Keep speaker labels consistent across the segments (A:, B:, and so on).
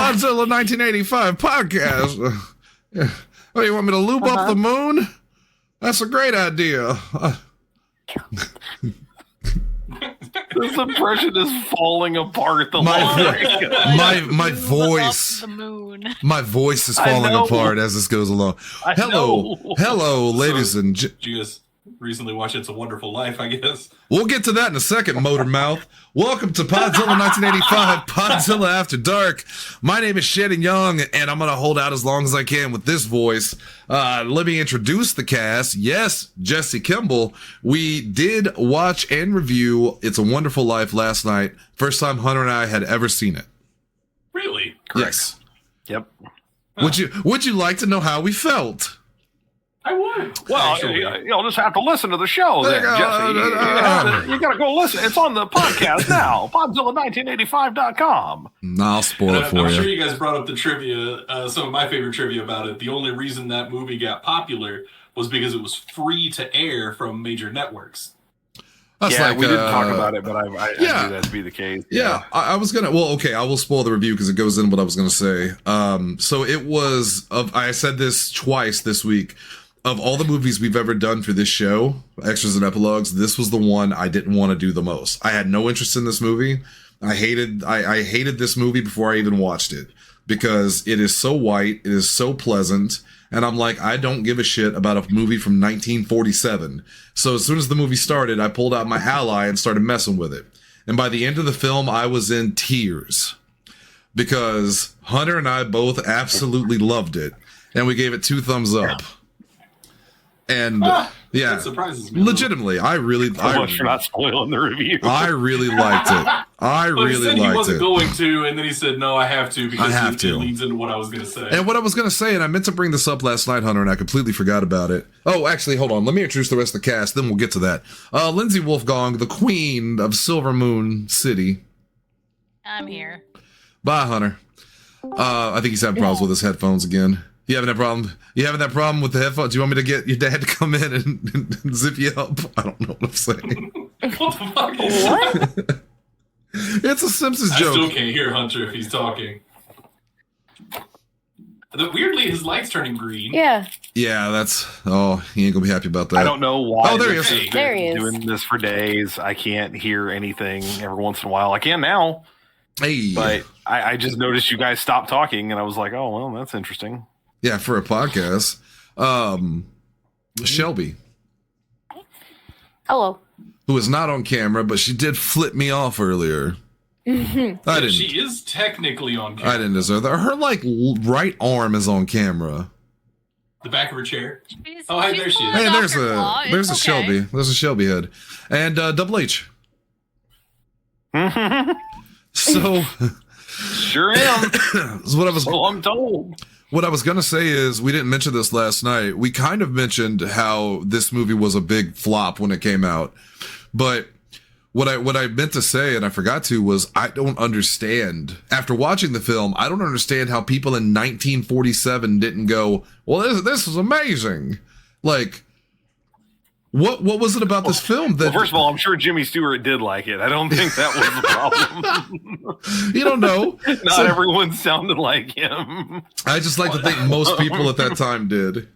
A: Podzilla 1985 podcast. Oh, you want me to loop up the moon? That's a great idea.
B: This impression is falling apart.
A: My voice is falling apart as this goes along. Hello, ladies and
C: gents. Recently watched It's a Wonderful Life, I guess.
A: We'll get to that in a second, Motormouth. Welcome to Podzilla 1985, Podzilla After Dark. My name is Shannon Young, and I'm going to hold out as long as I can with this voice. Let me introduce the cast. Yes, Jesse Kimball. We did watch and review It's a Wonderful Life last night. First time Hunter and I had ever seen it.
C: Really?
B: Correct.
A: Yes.
B: Yep.
A: Would you like to know how we felt?
C: I would.
B: Well, you'll just have to listen to the show then, Jesse. You got to go listen. It's on the podcast now. Podzilla1985.com.
A: I'll spoil it for you.
C: I'm sure you guys brought up the trivia, some of my favorite trivia about it. The only reason that movie got popular was because it was free to air from major networks.
B: We didn't talk about it, but I knew that to be the case.
A: Yeah, I was going to... Well, okay, I will spoil the review because it goes in what I was going to say. So it was... I said this twice this week. Of all the movies we've ever done for this show, extras and epilogues, this was the one I didn't want to do the most. I had no interest in this movie. I hated this movie before I even watched it because it is so white, it is so pleasant, and I'm like, I don't give a shit about a movie from 1947. So as soon as the movie started, I pulled out my ally and started messing with it. And by the end of the film, I was in tears because Hunter and I both absolutely loved it, and we gave it 2 thumbs up. And
C: that surprises me.
A: Legitimately, I really
B: you're not spoiling the review.
A: I really liked it. He said he wasn't
C: going to, and then he said, "No, I have to because it leads into what I was going to say."
A: And what I was going to say, and I meant to bring this up last night, Hunter, and I completely forgot about it. Oh, actually, hold on. Let me introduce the rest of the cast, then we'll get to that. Lindsay Wolfgong, the queen of Silver Moon City.
D: I'm here.
A: Bye, Hunter. I think he's having problems with his headphones again. You having that problem? You having that problem with the headphones? Do you want me to get your dad to come in and zip you up? I don't know what I'm saying.
C: What the fuck is that?
A: It's a Simpsons joke.
C: I still can't hear Hunter if he's talking. Weirdly, his light's turning green.
D: Yeah.
A: Yeah, he ain't gonna be happy about that.
B: I don't know why.
A: Oh, there he is.
D: There he is.
B: Doing this for days. I can't hear anything every once in a while. I can now.
A: Hey.
B: But I just noticed you guys stopped talking, and I was like, oh, well, that's interesting.
A: Yeah, for a podcast. Shelby.
D: Hello.
A: Who is not on camera, but she did flip me off earlier.
C: She is technically on camera.
A: I didn't deserve that. Her right arm is on camera.
C: The back of her chair. There she is.
A: Hey, there's a Shelby. There's a Shelby head. And Double H.
B: So sure am. I'm told.
A: What I was going to say is, we didn't mention this last night. We kind of mentioned how this movie was a big flop when it came out. But what I meant to say, and I forgot to, was I don't understand. After watching the film, I don't understand how people in 1947 didn't go, well, this is amazing. Like, what was it about this film that...
B: Well, first of all, I'm sure Jimmy Stewart did like it. I don't think that was the problem.
A: You don't know.
B: Not everyone sounded like him.
A: I just like to think most people at that time did.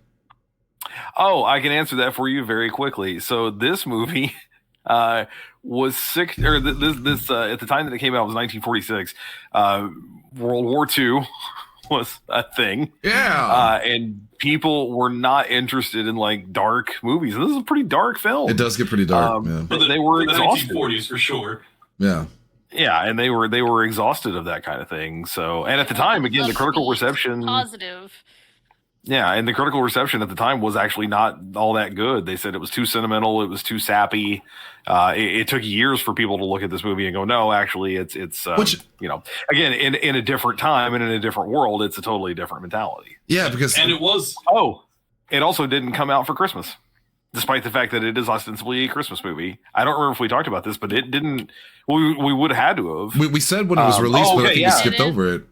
B: Oh, I can answer that for you very quickly. So this movie was at the time that it came out, it was 1946. World War II was a thing.
A: Yeah.
B: And people were not interested in like dark movies. And this is a pretty dark film.
A: It does get pretty dark, man.
B: But they were exhausted.
C: 1940s for sure.
A: Yeah.
B: Yeah, and they were exhausted of that kind of thing. So, and at the time, again, the critical reception
D: Positive.
B: Yeah, and the critical reception at the time was actually not all that good. They said it was too sentimental, it was too sappy. It took years for people to look at this movie and go, no, actually, it's again, in a different time and in a different world, it's a totally different mentality.
A: Yeah, because
C: it was.
B: Oh, it also didn't come out for Christmas, despite the fact that it is ostensibly a Christmas movie. I don't remember if we talked about this, but it didn't. We would have had to have.
A: We said when it was released, but I think we skipped over it.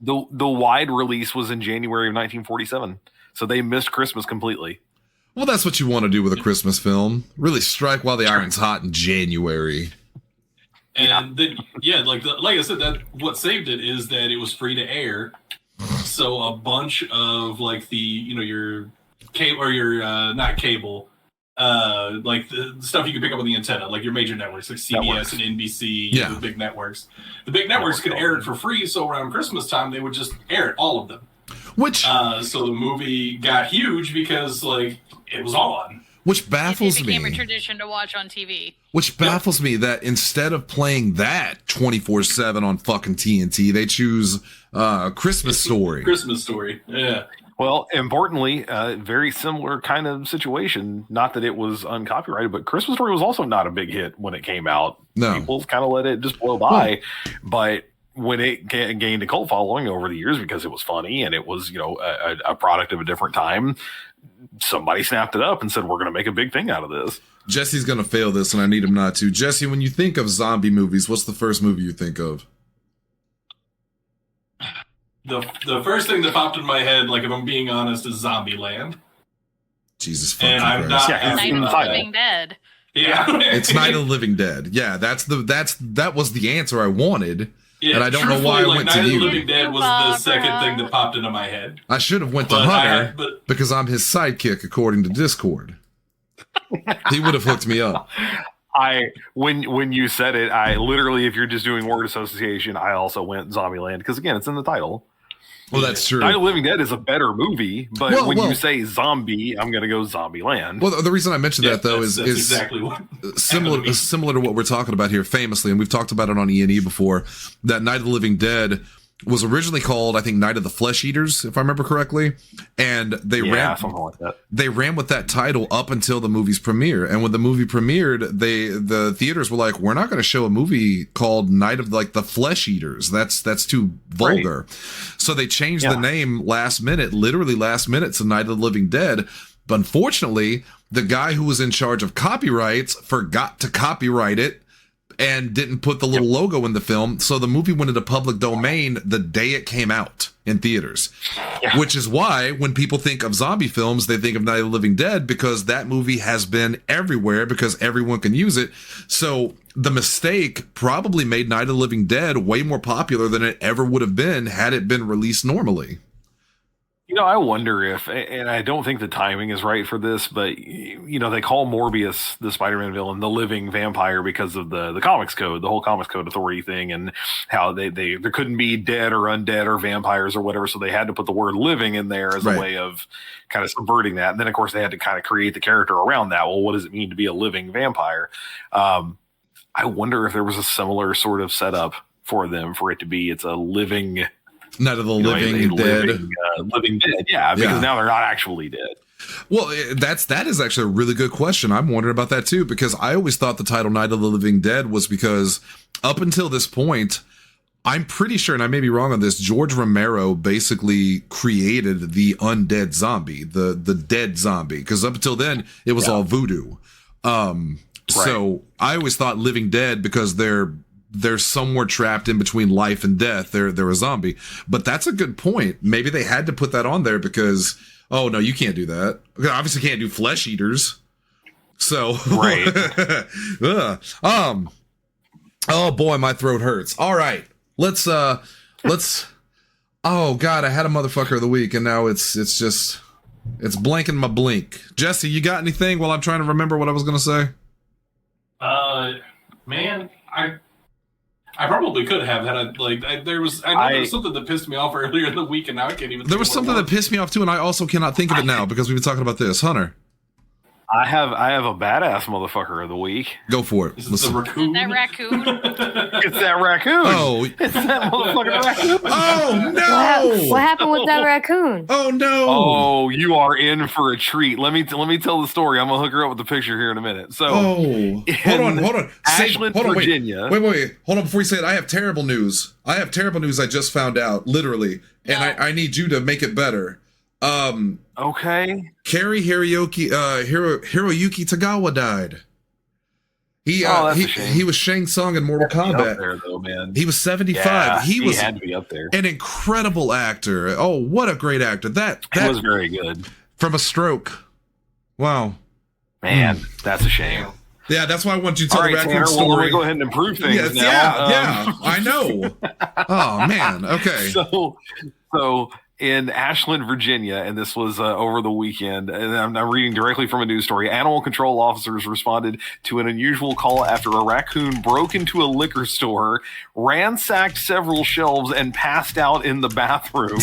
B: The wide release was in January of 1947, so they missed Christmas completely.
A: Well, that's what you want to do with a Christmas film. Really strike while the iron's hot in January.
C: And then, like I said, that what saved it is that it was free to air. So a bunch of like the your cable or your not cable, like the stuff you can pick up on the antenna, like your major networks like CBS and NBC, the big networks. The big networks could air it for free. So around Christmas time, they would just air it, all of them.
A: Which
C: so the movie got huge because like it was on.
A: Which baffles me.
D: It became a tradition to watch on TV.
A: Which baffles me that instead of playing that 24/7 on fucking TNT, they choose Christmas Story.
C: Christmas Story, yeah.
B: Well, importantly, very similar kind of situation. Not that it was uncopyrighted, but Christmas Story was also not a big hit when it came out.
A: No.
B: People kind of let it just blow by. But when it gained a cult following over the years because it was funny and it was, a product of a different time, somebody snapped it up and said, we're going to make a big thing out of this.
A: Jesse's going to fail this, and I need him not to. Jesse, when you think of zombie movies, what's the first movie you think of?
C: The first thing that popped in my head, like if I'm being honest, is Zombieland.
A: Jesus fucking
C: and I'm
A: Christ.
C: not
D: Night of the Living Dead.
C: Yeah.
A: It's Night of the Living Dead. Yeah, that was the answer I wanted.
C: Yeah,
A: and I don't know why I went to you.
C: Night of the Living Dead was the second thing that popped into my head.
A: I should have went to Hunter because I'm his sidekick according to Discord. He would have hooked me up.
B: When you said it, I literally, if you're just doing word association, I also went Zombieland because again, it's in the title.
A: Well, that's true.
B: Night of the Living Dead is a better movie, but you say zombie, I'm going to go Zombieland.
A: Well, the reason I mentioned that though is
C: exactly what
A: similar to what we're talking about here, famously, and we've talked about it on E&E before. That Night of the Living Dead was originally called, I think, Night of the Flesh Eaters, if I remember correctly, and they
B: something like that.
A: They ran with that title up until the movie's premiere, and when the movie premiered, the theaters were like, "We're not going to show a movie called Night of the Flesh Eaters. That's too vulgar." Right. So they changed the name literally last minute, to Night of the Living Dead. But unfortunately, the guy who was in charge of copyrights forgot to copyright it and didn't put the little logo in the film. So the movie went into public domain the day it came out in theaters, which is why when people think of zombie films, they think of Night of the Living Dead, because that movie has been everywhere because everyone can use it. So the mistake probably made Night of the Living Dead way more popular than it ever would have been had it been released normally.
B: I wonder if, and I don't think the timing is right for this, but, they call Morbius, the Spider-Man villain, the living vampire because of the comics code, the whole comics code authority thing, and how there couldn't be dead or undead or vampires or whatever, so they had to put the word living in there as a way of kind of subverting that. And then, of course, they had to kind of create the character around that. Well, what does it mean to be a living vampire? I wonder if there was a similar sort of setup for them, for it to be, it's a living...
A: Night of the Living Dead.
B: Living Dead, because now they're not actually dead.
A: Well, that is actually a really good question. I'm wondering about that too, because I always thought the title Night of the Living Dead was because up until this point, I'm pretty sure, and I may be wrong on this, George Romero basically created the undead zombie, the dead zombie, because up until then it was all voodoo. So I always thought Living Dead because they're somewhere trapped in between life and death. They're a zombie. But that's a good point. Maybe they had to put that on there because, oh no, you can't do that. Obviously can't do flesh eaters. So, oh boy, my throat hurts. All right, let's, oh God, I had a motherfucker of the week and now it's blanking my blink. Jesse, you got anything while I'm trying to remember what I was going to say?
C: Man, I probably could have had there was something that pissed me off earlier in the week, and now I can't even.
A: There was something that pissed me off too, and I also cannot think of it now because we've been talking about this. Hunter,
B: I have a badass motherfucker of the week.
A: Go for it.
C: Is it the raccoon?
D: That raccoon.
B: It's that raccoon.
A: Oh,
B: it's that motherfucking raccoon.
A: Oh no!
E: What happened with that raccoon?
A: Oh no!
B: Oh, you are in for a treat. Let me tell the story. I'm gonna hook her up with the picture here in a minute. So,
A: hold on.
B: Ashland, Virginia.
A: Wait. Hold on before you say it. I have terrible news. I just found out, literally, and I need you to make it better.
B: Okay.
A: Cary-Hiroyuki Tagawa died. He was Shang Tsung in Mortal Kombat.
B: There, though, man.
A: He was 75.
B: Yeah,
A: he
B: had to be up there.
A: An incredible actor. Oh, what a great actor. That
B: was very good.
A: From a stroke. Wow.
B: Man, that's a shame.
A: Yeah, that's why I want you to tell
B: All
A: the
B: right,
A: raccoon
B: Tanner,
A: story.
B: well, let me go ahead and improve things
A: Yes,
B: now.
A: yeah, I know. Oh man, okay.
B: So in Ashland, Virginia, and this was over the weekend, and I'm reading directly from a news story. Animal control officers responded to an unusual call after a raccoon broke into a liquor store, ransacked several shelves, and passed out in the bathroom.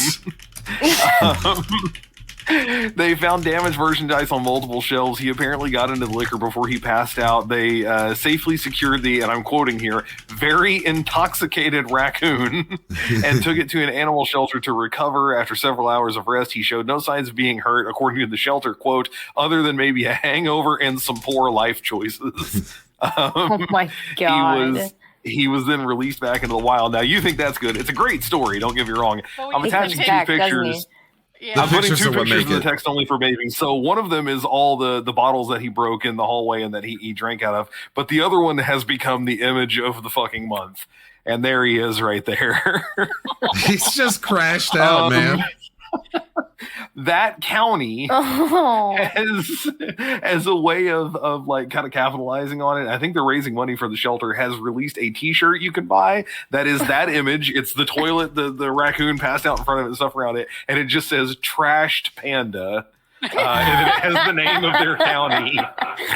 B: They found damaged merchandise on multiple shelves. He apparently got into the liquor before he passed out. They safely secured the, and I'm quoting here, very intoxicated raccoon and took it to an animal shelter to recover. After several hours of rest, he showed no signs of being hurt, according to the shelter, quote, other than maybe a hangover and some poor life choices.
E: Oh my God.
B: He was then released back into the wild. Now, you think that's good. It's a great story. Don't get me wrong.
D: Well,
B: I'm
D: he
B: attaching
D: comes
B: two
D: back,
B: pictures.
D: Yeah.
B: I'm putting
A: pictures
B: two
A: are what
B: pictures
A: make
B: in the
A: it.
B: text only for bathing. So one of them is all the bottles that he broke in the hallway and that he drank out of. But the other one has become the image of the fucking month. And there he is right there.
A: He's just crashed out, man.
B: That county
E: Oh.
B: as a way of like kind of capitalizing on it. I think they're raising money for the shelter, has released a t-shirt you can buy that is that image. It's the toilet, the raccoon passed out in front of it and stuff around it, and it just says trashed panda. And it has the name of their county,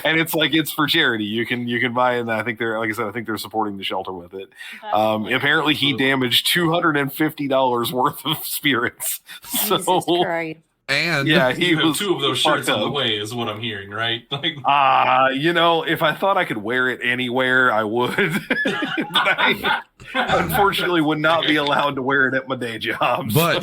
B: and it's for charity. You can buy it, and I think they're supporting the shelter with it. Apparently he damaged $250 worth of spirits.
E: Jesus
B: So
E: Christ.
A: And
B: yeah,
C: You have
B: was
C: two of those shirts
B: fucked
C: on the
B: up.
C: way, is what I'm hearing, right? Like,
B: If I thought I could wear it anywhere, I would. But I unfortunately would not be allowed to wear it at my day job.
A: but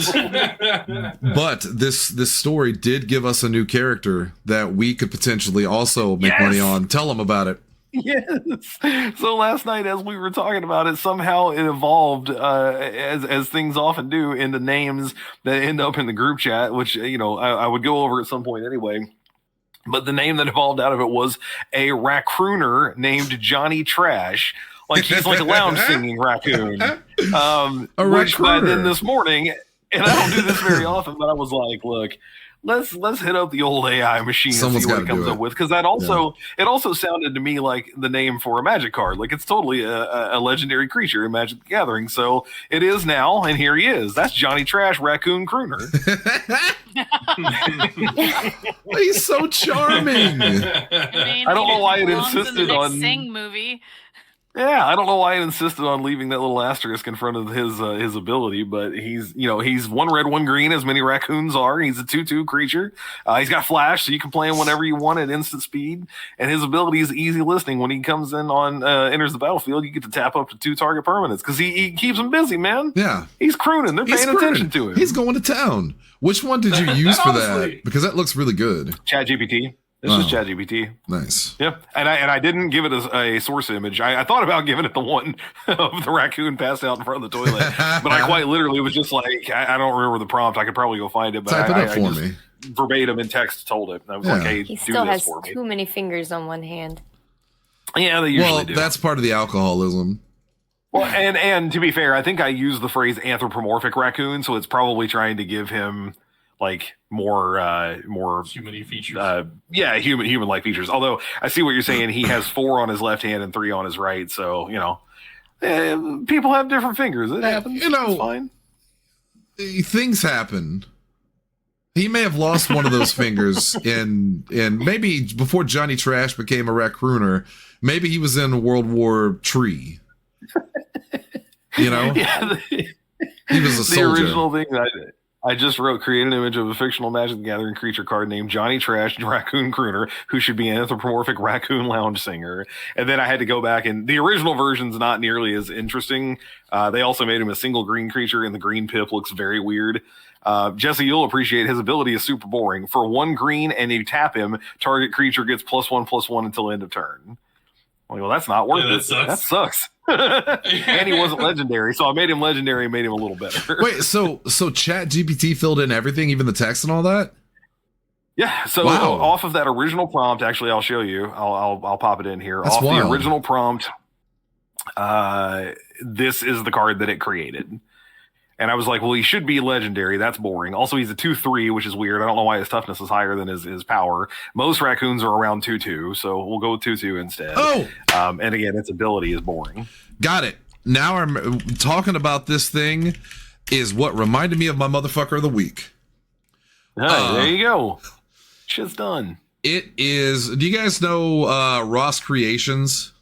A: this story did give us a new character that we could potentially also make money on. Tell them about it.
B: Yes. So last night, as we were talking about it, somehow it evolved, as things often do, into names that end up in the group chat, which I would go over at some point anyway. But the name that evolved out of it was a raccooner named Johnny Trash. Like he's like a lounge singing raccoon.
A: A
B: Which by then
A: raccooner.
B: this morning, and I don't do this very often, but I was like, look, let's hit up the old AI machine and
A: Someone's
B: see what
A: gotta
B: it comes
A: do
B: up
A: it.
B: with, because that also it also sounded to me like the name for a magic card. Like it's totally a legendary creature in Magic the Gathering. So it is now, and here he is. That's Johnny Trash, Raccoon Crooner.
A: He's so charming.
D: I
B: I don't know why it
D: belongs in the
B: insisted
D: next
B: on-
D: Sing movie.
B: Yeah, I don't know why it insisted on leaving that little asterisk in front of his ability, but he's one red, one green, as many raccoons are. He's a 2/2 creature. He's got flash, so you can play him whenever you want at instant speed. And his ability is easy listening. When he comes in on enters the battlefield, you get to tap up to 2 target permanents because he keeps them busy, man.
A: Yeah.
B: He's crooning. They're
A: He's
B: paying attention to him.
A: He's going to town. Which one did you use for that?
C: Honestly.
A: Because that looks really good.
B: ChatGPT. This is ChatGPT.
A: Nice.
B: Yep, and I didn't give it a source image. I thought about giving it the one of the raccoon passed out in front of the toilet, but I quite literally was just like, I don't remember the prompt. I could probably go find it, but
A: Type it up
B: I
A: for
B: just
A: me.
B: verbatim in text told it. I was
A: Yeah.
B: like, hey,
E: He
B: do
E: still
B: this
E: has
B: for me.
E: too many fingers on one hand.
B: Yeah, they usually
A: Well,
B: do.
A: that's part of the alcoholism.
B: Well, and to be fair, I think I used the phrase anthropomorphic raccoon, so it's probably trying to give him like more
C: Human features.
B: human like features. Although I see what you're saying, he has 4 on his left hand and 3 on his right, so people have different fingers. It happens. It's fine.
A: Things happen. He may have lost one of those fingers in maybe before Johnny Trash became a raccooner. Maybe he was in World War III.
B: Yeah,
A: He was a
B: the
A: soldier.
B: original thing that I just wrote, create an image of a fictional Magic the Gathering creature card named Johnny Trash, Raccoon Crooner, who should be an anthropomorphic raccoon lounge singer. And then I had to go back, and the original version's not nearly as interesting. They also made him a single green creature, and the green pip looks very weird. Jesse, you'll appreciate his ability is super boring. For 1 green, and you tap him, target creature gets +1/+1 until end of turn. Well, that's not worth it. That sucks. And he wasn't legendary, so I made him legendary and made him a little better.
A: Wait, so ChatGPT filled in everything, even the text and all that?
B: Yeah, so
A: Wow.
B: off of that original prompt, actually, I'll show you. I'll pop it in here.
A: That's
B: off
A: wild.
B: the original prompt, this is the card that it created. And I was like, well, he should be legendary. That's boring. Also, he's a 2-3, which is weird. I don't know why his toughness is higher than his power. Most raccoons are around 2-2, so we'll go with 2-2 instead.
A: Oh!
B: And again, its ability is boring.
A: Got it. Now I'm talking about this thing is what reminded me of my motherfucker of the week.
B: There you go. Shit's done.
A: It is... Do you guys know Ross Creations?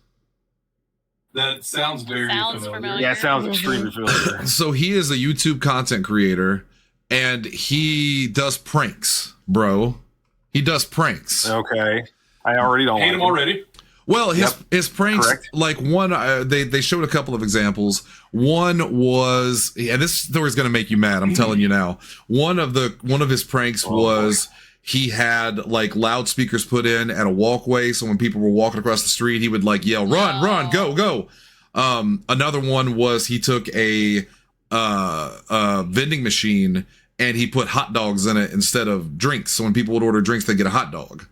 C: That sounds very familiar.
B: Yeah, it sounds extremely familiar.
A: So he is a YouTube content creator, and he does pranks, bro. He does pranks.
B: Okay. I already don't
C: hate
B: like
C: him already.
A: Well, his pranks,
B: correct.
A: like one, they showed a couple of examples. One was, and this story's gonna make you mad. I'm telling you now. One of his pranks was he had like loudspeakers put in at a walkway, so when people were walking across the street, he would like yell, "Run, run, go, go!" Another one was he took a vending machine and he put hot dogs in it instead of drinks. So when people would order drinks, they'd get a hot dog.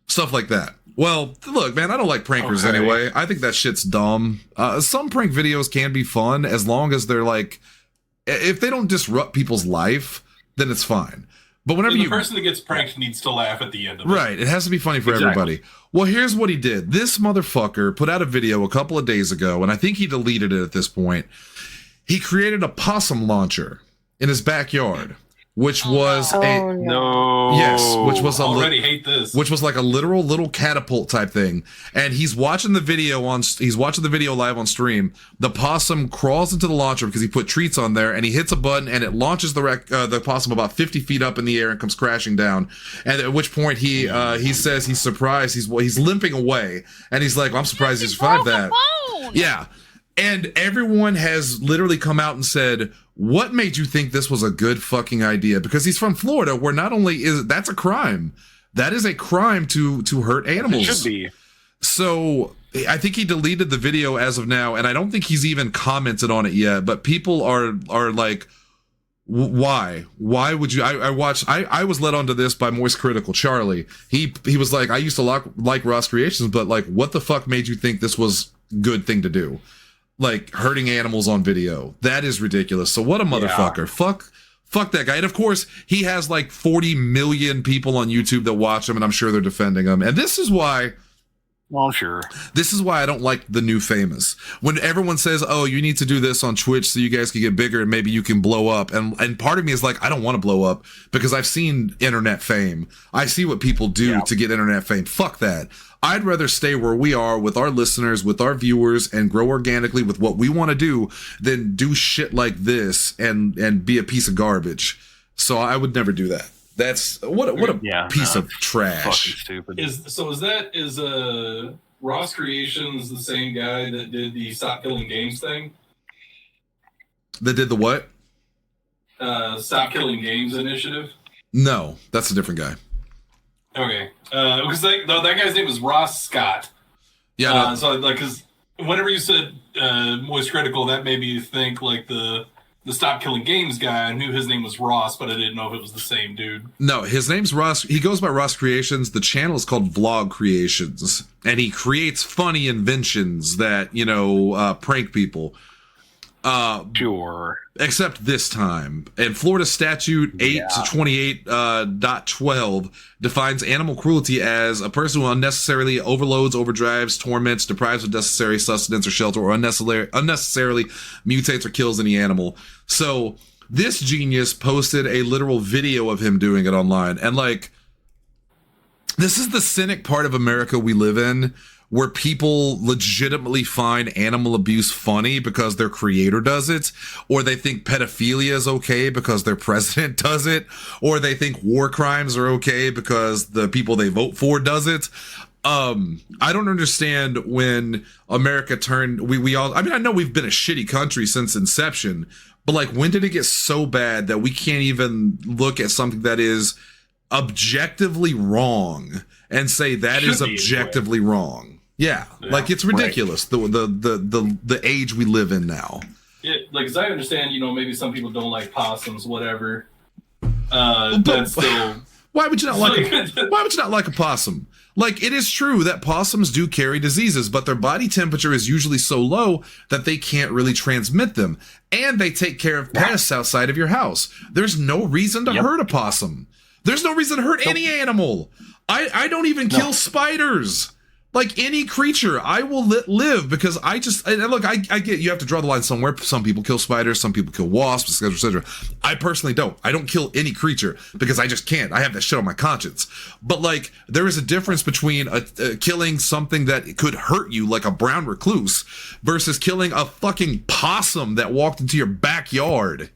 A: Stuff like that. Well, look, man, I don't like prankers anyway. I think that shit's dumb. Some prank videos can be fun as long as they're like, if they don't disrupt people's life, then it's fine. But whenever
C: the person that gets pranked needs to laugh at the end of it.
A: Right, it has to be funny for everybody. Well, here's what he did. This motherfucker put out a video a couple of days ago, and I think he deleted it at this point. He created a possum launcher in his backyard, which was which was
C: hate this.
A: Which was like a literal little catapult type thing. And he's watching the video live on stream. The possum crawls into the launcher because he put treats on there, and he hits a button and it launches the possum about 50 feet up in the air and comes crashing down. And at which point he says he's surprised. He's limping away, and he's like, well, I'm surprised he survived that. Yeah. And everyone has literally come out and said, what made you think this was a good fucking idea? Because he's from Florida, where not only is that's a crime, that is a crime to hurt animals.
B: It should be.
A: So I think he deleted the video as of now, and I don't think he's even commented on it yet. But people are like, why? Why would you? I was led onto this by Moist Critical Charlie. He was like, I used to like Ross Creations, but like, what the fuck made you think this was a good thing to do? Like hurting animals on video. That is ridiculous. So what a motherfucker. Yeah. Fuck that guy. And of course, he has like 40 million people on YouTube that watch him, and I'm sure they're defending him. And this is why...
B: Well, sure.
A: This is why I don't like the new famous. When everyone says, oh, you need to do this on Twitch so you guys can get bigger and maybe you can blow up. And part of me is like, I don't want to blow up because I've seen internet fame. I see what people do to get internet fame. Fuck that. I'd rather stay where we are with our listeners, with our viewers, and grow organically with what we want to do than do shit like this and be a piece of garbage. So I would never do that. That's what a piece of trash.
B: Stupid.
C: Is Ross Creations the same guy that did the Stop Killing Games thing?
A: That did the what?
C: Stop Killing Games initiative?
A: No, that's a different guy.
C: Okay, because that guy's name was Ross Scott.
A: Yeah.
C: So like, because whenever you said Moist Critical, that made me think like the Stop Killing Games guy. I knew his name was Ross, but I didn't know if it was the same dude.
A: No, his name's Ross. He goes by Ross Creations. The channel is called Vlog Creations, and he creates funny inventions that prank people.
B: Sure.
A: Except this time. And Florida Statute 8-28.12 defines animal cruelty as a person who unnecessarily overloads, overdrives, torments, deprives of necessary sustenance or shelter, or unnecessarily mutates or kills any animal. So this genius posted a literal video of him doing it online. And like, this is the cynic part of America we live in, where people legitimately find animal abuse funny because their creator does it, or they think pedophilia is okay because their president does it, or they think war crimes are okay because the people they vote for does it. I don't understand when America turned, I know we've been a shitty country since inception, but like, when did it get so bad that we can't even look at something that is objectively wrong and say that is objectively wrong? Yeah, like it's ridiculous, right. the age we live in now.
C: Yeah, like as I understand, maybe some people don't like possums, whatever. That's still.
A: Why would you not like? Why would you not like a possum? Like, it is true that possums do carry diseases, but their body temperature is usually so low that they can't really transmit them. And they take care of pests outside of your house. There's no reason to hurt a possum. There's no reason to hurt any animal. I don't even kill spiders. Like, any creature, I will live because I just, and look, I get you have to draw the line somewhere. Some people kill spiders, some people kill wasps, etc. I personally don't. I don't kill any creature because I just can't. I have that shit on my conscience. But like, there is a difference between killing something that could hurt you, like a brown recluse, versus killing a fucking possum that walked into your backyard.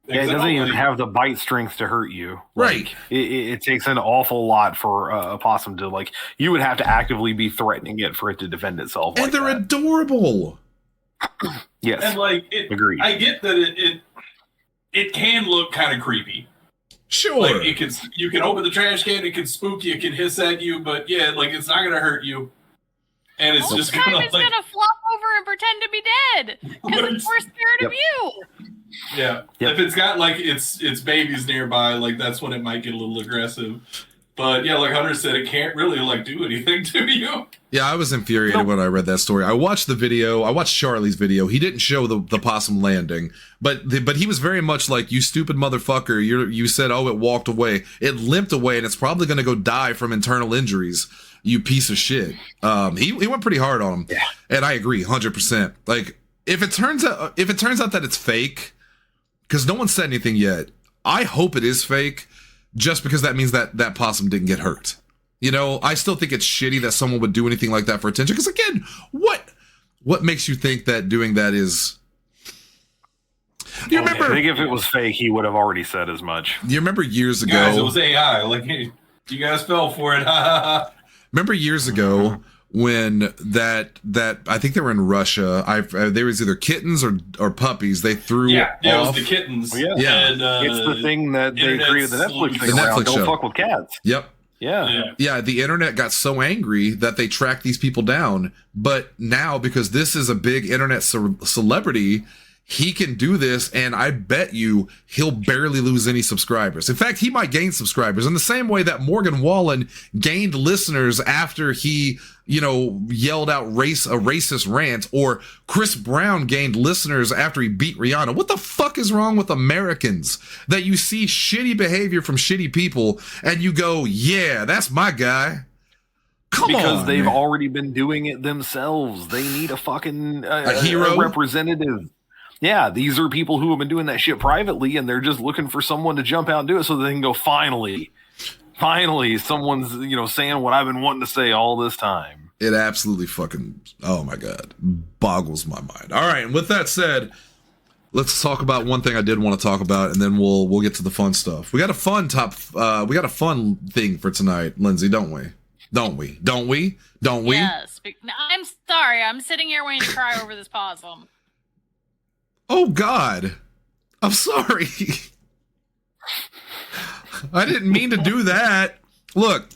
B: Yeah, it doesn't even have the bite strength to hurt you.
A: Right.
B: Like, it takes an awful lot for a possum to, like, you would have to actively be threatening it for it to defend itself.
A: And they're adorable.
B: Yes.
C: And like,
B: agreed.
C: I get that it can look kind of creepy.
A: Sure.
C: Like, you can open the trash can, it can spook you, it can hiss at you, but yeah, like, it's not gonna hurt you. And it's just
D: gonna
C: like,
D: gonna flop over and pretend to be dead because it's more scared of you.
C: Yeah. If it's got like its babies nearby, like that's when it might get a little aggressive. But yeah, like Hunter said, it can't really like do anything to you.
A: Yeah, I was infuriated when I read that story. I watched the video. I watched Charlie's video. He didn't show the possum landing, but he was very much like, you stupid motherfucker. You said, oh, it walked away. It limped away, and it's probably going to go die from internal injuries. You piece of shit. He went pretty hard on him. Yeah. And I agree 100%. Like, if it turns out that it's fake, because no one said anything yet, I hope it is fake, just because that means that possum didn't get hurt. You know, I still think it's shitty that someone would do anything like that for attention. Because again, what makes you think that doing that is? You remember?
B: I think if it was fake, he would have already said as much.
A: You remember years ago?
C: Guys, it was AI. Like, hey, you guys fell for it.
A: Remember years ago when that I think they were in Russia. There was either kittens or puppies. They threw.
C: Yeah, it
A: off.
C: was the kittens.
B: Well, yeah.
C: And,
B: it's the thing that they created the Netflix thing around. Don't fuck with cats.
A: Yep.
B: Yeah.
A: The internet got so angry that they tracked these people down. But now, because this is a big internet celebrity, he can do this, and I bet you he'll barely lose any subscribers. In fact, he might gain subscribers in the same way that Morgan Wallen gained listeners after he, yelled out a racist rant, or Chris Brown gained listeners after he beat Rihanna. What the fuck is wrong with Americans that you see shitty behavior from shitty people and you go, yeah, that's my guy?
B: Because they've already been doing it themselves. They need a fucking
A: a hero,
B: a representative. Yeah, these are people who have been doing that shit privately, and they're just looking for someone to jump out and do it so they can go, finally, someone's, saying what I've been wanting to say all this time.
A: It absolutely fucking, oh my God, boggles my mind. All right, and with that said, let's talk about one thing I did want to talk about, and then we'll get to the fun stuff. We got a fun thing for tonight, Lindsay, don't we? Don't we?
D: Yes. I'm sorry. I'm sitting here waiting to cry over this possum.
A: Oh, God. I'm sorry. I didn't mean to do that. Look,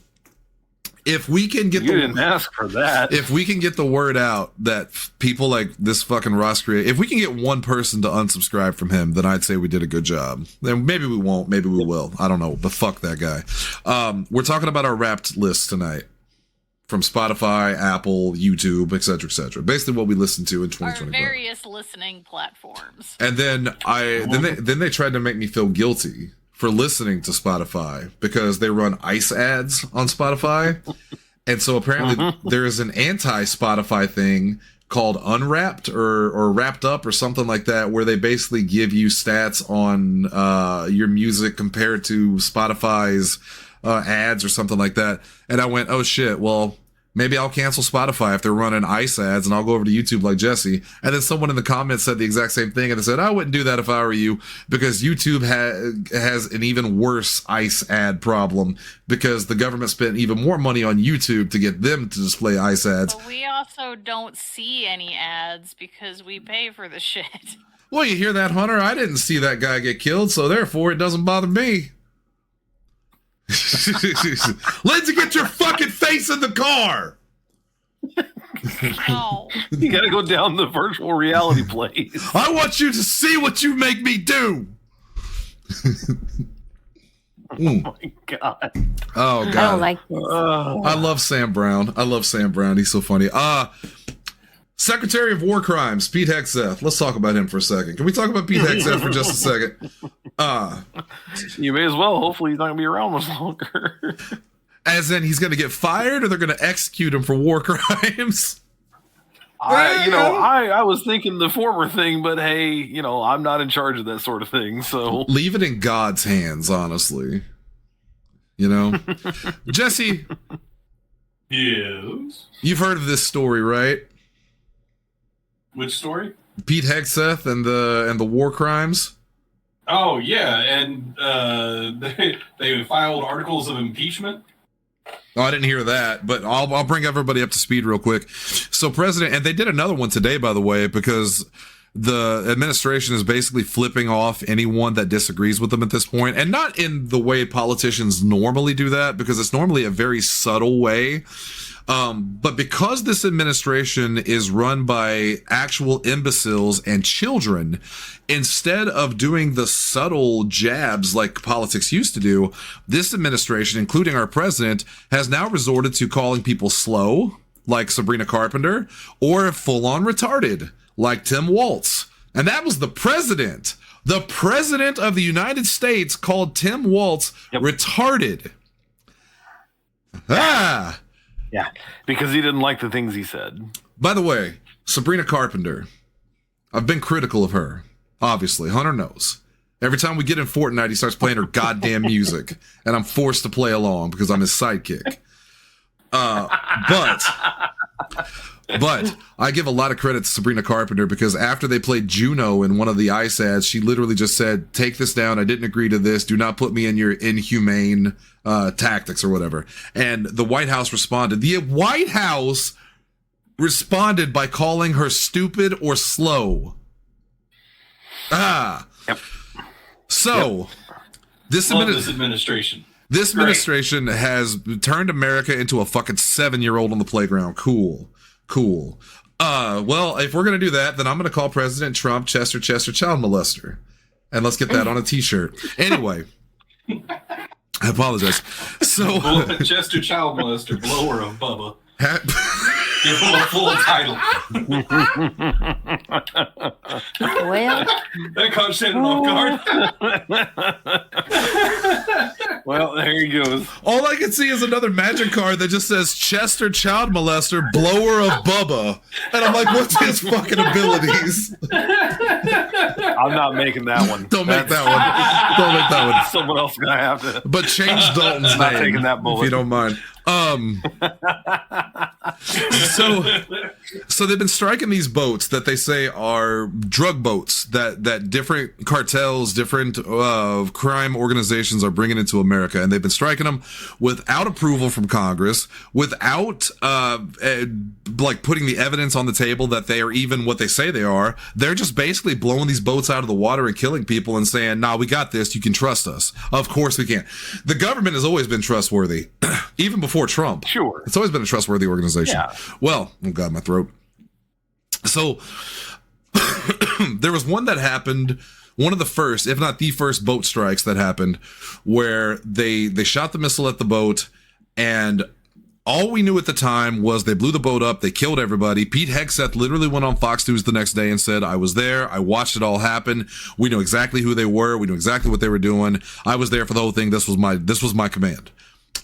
A: if we can get
B: you didn't ask for that.
A: If we can get the word out that people like this fucking Ross creator, if we can get one person to unsubscribe from him, then I'd say we did a good job. Then maybe we won't, maybe we will. I don't know, but fuck that guy. We're talking about our Wrapped list tonight. From Spotify, Apple, YouTube, etc. Basically what we listen to in 2025.
D: Our various listening platforms.
A: And then they tried to make me feel guilty for listening to Spotify because they run ICE ads on Spotify. And so apparently there is an anti-Spotify thing called Unwrapped or Wrapped Up or something like that, where they basically give you stats on your music compared to Spotify's ads or something like that. And I went, oh shit, well, maybe I'll cancel Spotify if they're running ICE ads, and I'll go over to YouTube like Jesse. And then someone in the comments said the exact same thing, and they said, I wouldn't do that if I were you, because YouTube has an even worse ICE ad problem, because the government spent even more money on YouTube to get them to display ICE ads.
D: But we also don't see any ads because we pay for the shit.
A: Well, you hear that, Hunter? I didn't see that guy get killed, so therefore it doesn't bother me. Lindsay, get your fucking face in the car.
D: No.
B: You gotta go down the virtual reality place.
A: I want you to see what you make me do. Mm.
B: Oh my God.
A: Oh God.
E: I don't like this.
A: I love Sam Brown. He's so funny. Secretary of War Crimes, Pete Hegseth. Let's talk about him for a second. Can we talk about Pete Hegseth for just a second?
B: You may as well. Hopefully he's not going to be around much longer.
A: As in he's going to get fired or they're going to execute him for war crimes?
B: I was thinking the former thing, but hey, I'm not in charge of that sort of thing. So
A: leave it in God's hands, honestly. Jesse.
C: Yes.
A: You've heard of this story, right?
C: Which story?
A: Pete Hegseth and the war crimes.
C: Oh yeah, and they filed articles of impeachment.
A: Oh, I didn't hear that, but I'll bring everybody up to speed real quick. So and they did another one today, by the way, because the administration is basically flipping off anyone that disagrees with them at this point, and not in the way politicians normally do that, because it's normally a very subtle way. But because this administration is run by actual imbeciles and children, instead of doing the subtle jabs like politics used to do, this administration, including our president, has now resorted to calling people slow, like Sabrina Carpenter, or full-on retarded, like Tim Waltz. And that was the president. The president of the United States called Tim Waltz retarded.
B: Yeah, because he didn't like the things he said.
A: By the way, Sabrina Carpenter, I've been critical of her. Obviously, Hunter knows. Every time we get in Fortnite, he starts playing her goddamn music, and I'm forced to play along because I'm his sidekick. But I give a lot of credit to Sabrina Carpenter, because after they played Juno in one of the ICE ads, she literally just said, "Take this down. I didn't agree to this. Do not put me in your inhumane tactics," or whatever. And the White House responded. The White House responded by calling her stupid or slow.
B: Yep.
A: So
C: This administration.
A: This administration has turned America into a fucking 7-year-old on the playground. Cool. Well, if we're going to do that, then I'm going to call President Trump Chester child molester. And let's get that on a t-shirt. Anyway, I apologize. So
C: Chester child molester, blower of Bubba. Give him a full title.
E: Well,
C: That caught Shannon off guard.
B: Well, there he goes.
A: all I can see is another magic card that just says Chester child molester, blower of Bubba. And I'm like, what's his fucking abilities?
B: I'm not making that one.
A: Don't make that one.
B: Someone else is gonna have to.
A: But change Dalton's
B: Not
A: name,
B: taking that bullet.
A: if you don't mind. So they've been striking these boats that they say are drug boats that different cartels, different crime organizations are bringing into America, and they've been striking them without approval from Congress, without like putting the evidence on the table that they are even what they say they are. They're just basically blowing these boats out of the water and killing people and saying, "Nah, we got this. You can trust us." Of course we can. The government has always been trustworthy, even before Trump.
B: Sure.
A: It's always been a trustworthy organization.
B: Yeah.
A: Well, oh God, my throat. So there was one that happened, one of the first, if not the first boat strikes that happened, where they shot the missile at the boat, and all we knew at the time was they blew the boat up, they killed everybody. Pete Hegseth literally went on Fox News the next day and said, "I was there, I watched it all happen. We know exactly who they were, we knew exactly what they were doing. I was there for the whole thing. This was my command."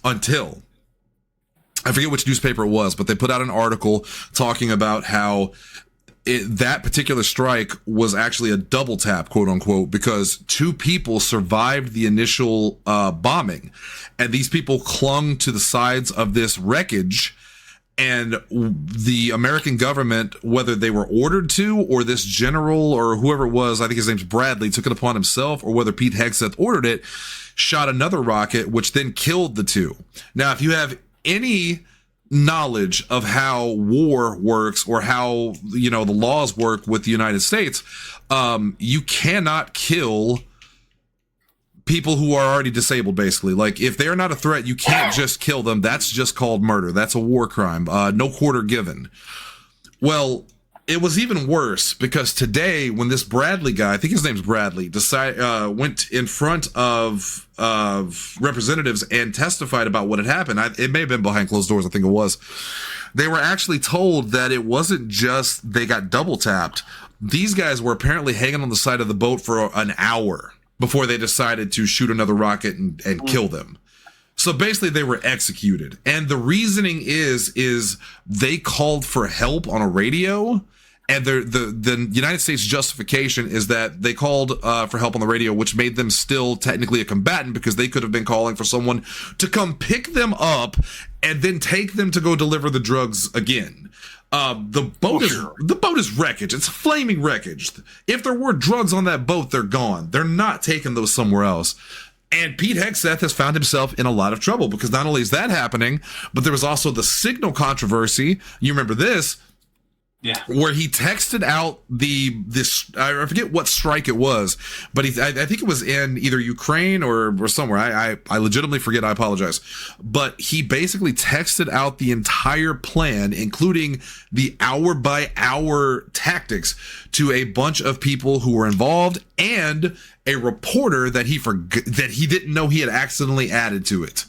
A: Until I forget which newspaper it was, but they put out an article talking about how that particular strike was actually a double tap, quote unquote, because 2 people survived the initial bombing, and these people clung to the sides of this wreckage, and the American government, whether they were ordered to, or this general or whoever it was, I think his name's Bradley, took it upon himself, or whether Pete Hegseth ordered it, shot another rocket, which then killed the 2. Now, if you have any knowledge of how war works, or how, the laws work with the United States, you cannot kill people who are already disabled, basically. Like, if they're not a threat, you can't just kill them. That's just called murder. That's a war crime. No quarter given. Well, it was even worse because today, when this Bradley guy, I think his name's Bradley, went in front of representatives and testified about what had happened. It may have been behind closed doors. I think it was. They were actually told that it wasn't just they got double tapped. These guys were apparently hanging on the side of the boat for an hour before they decided to shoot another rocket and kill them. So basically they were executed. And the reasoning is they called for help on a radio. And the United States justification is that they called for help on the radio, which made them still technically a combatant because they could have been calling for someone to come pick them up and then take them to go deliver the drugs again. The boat is wreckage. It's flaming wreckage. If there were drugs on that boat, they're gone. They're not taking those somewhere else. And Pete Hegseth has found himself in a lot of trouble because not only is that happening, but there was also the signal controversy. You remember this?
C: Yeah.
A: Where he texted out this I forget what strike it was, but I think it was in either Ukraine or somewhere. I legitimately forget. I apologize. But he basically texted out the entire plan, including the hour by hour tactics, to a bunch of people who were involved and a reporter that he didn't know he had accidentally added to it.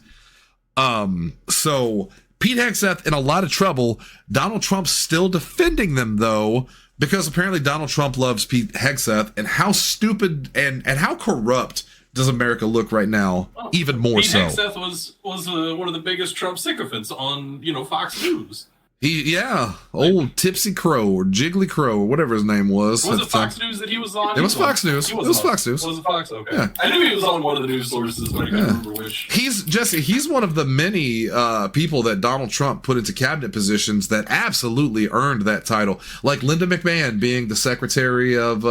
A: So Pete Hegseth in a lot of trouble. Donald Trump's still defending them, though, because apparently Donald Trump loves Pete Hegseth. And how stupid and how corrupt does America look right now? Well, even more
C: Pete
A: so.
C: Hegseth was one of the biggest Trump sycophants on Fox News.
A: Old Tipsy Crow or Jiggly Crow or whatever his name was.
C: Was it Fox News that he was on?
A: It was Fox News. It was Fox News.
C: Was it Fox? Okay.
A: Yeah.
C: I knew he was on one of the news sources, but I can't remember which.
A: He's one of the many people that Donald Trump put into cabinet positions that absolutely earned that title, like Linda McMahon being the Secretary of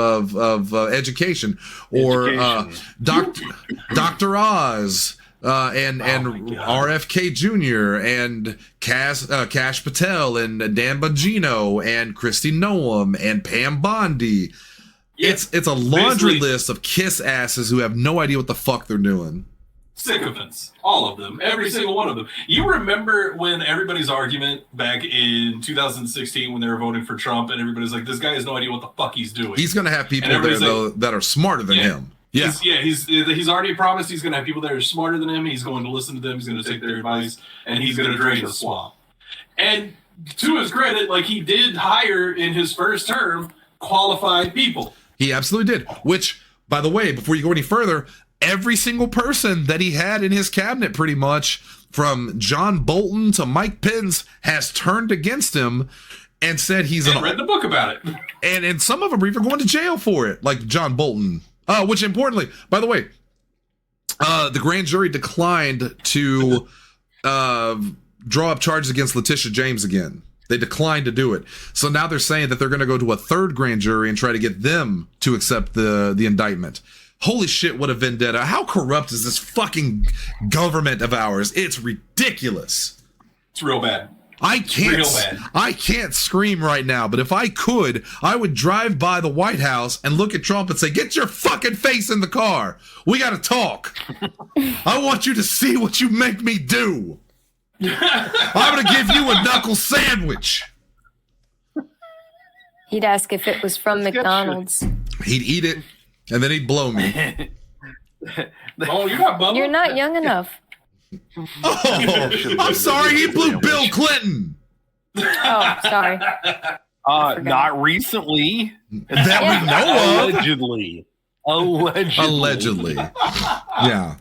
A: Education, or Dr. Oz. And RFK Jr. and Kash Patel and Dan Bongino and Kristi Noem and Pam Bondi. Yeah, it's a laundry list of kiss asses who have no idea what the fuck they're doing.
C: Sycophants, all of them, every single one of them. You remember when everybody's argument back in 2016 when they were voting for Trump and everybody's like, this guy has no idea what the fuck he's doing.
A: He's going to have people there though that are smarter than him. Yeah.
C: He's already promised he's going to have people that are smarter than him. He's going to listen to them. He's going to take their advice, and he's going to drain the swamp. And to his credit, he did hire in his first term qualified people.
A: He absolutely did. Which, by the way, before you go any further, every single person that he had in his cabinet, pretty much, from John Bolton to Mike Pence, has turned against him and said he's
C: read the book about it.
A: And some of them are even going to jail for it, like John Bolton. Which importantly, by the way, the grand jury declined to draw up charges against Letitia James again. They declined to do it. So now they're saying that they're going to go to a third grand jury and try to get them to accept the indictment. Holy shit, what a vendetta. How corrupt is this fucking government of ours? It's ridiculous.
C: It's real bad.
A: I can't scream right now, but if I could, I would drive by the White House and look at Trump and say, get your fucking face in the car. We got to talk. I want you to see what you make me do. I'm going to give you a knuckle sandwich.
E: He'd ask if it was from McDonald's.
A: He'd eat it, and then he'd blow me.
C: Oh, you're not Bubba?
E: You're not young enough.
A: Oh, I'm sorry, he blew Bill Clinton.
E: Oh, sorry.
B: Not recently.
A: That we know
B: of.
A: Allegedly. Yeah.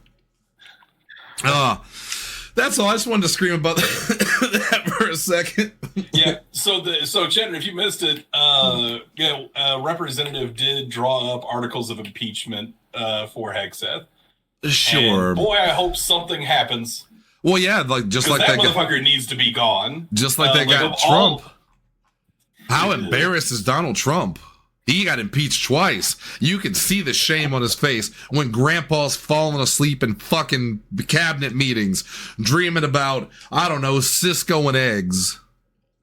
A: That's all. I just wanted to scream about that for a second.
C: Yeah. So Cheddar, if you missed it, Representative did draw up articles of impeachment for Hegseth.
A: Sure.
C: And boy, I hope something happens.
A: Well, yeah, just like that
C: motherfucker needs to be gone.
A: Just like they got Trump. How embarrassed is Donald Trump? He got impeached twice. You can see the shame on his face when Grandpa's falling asleep in fucking cabinet meetings, dreaming about, I don't know, Cisco and eggs,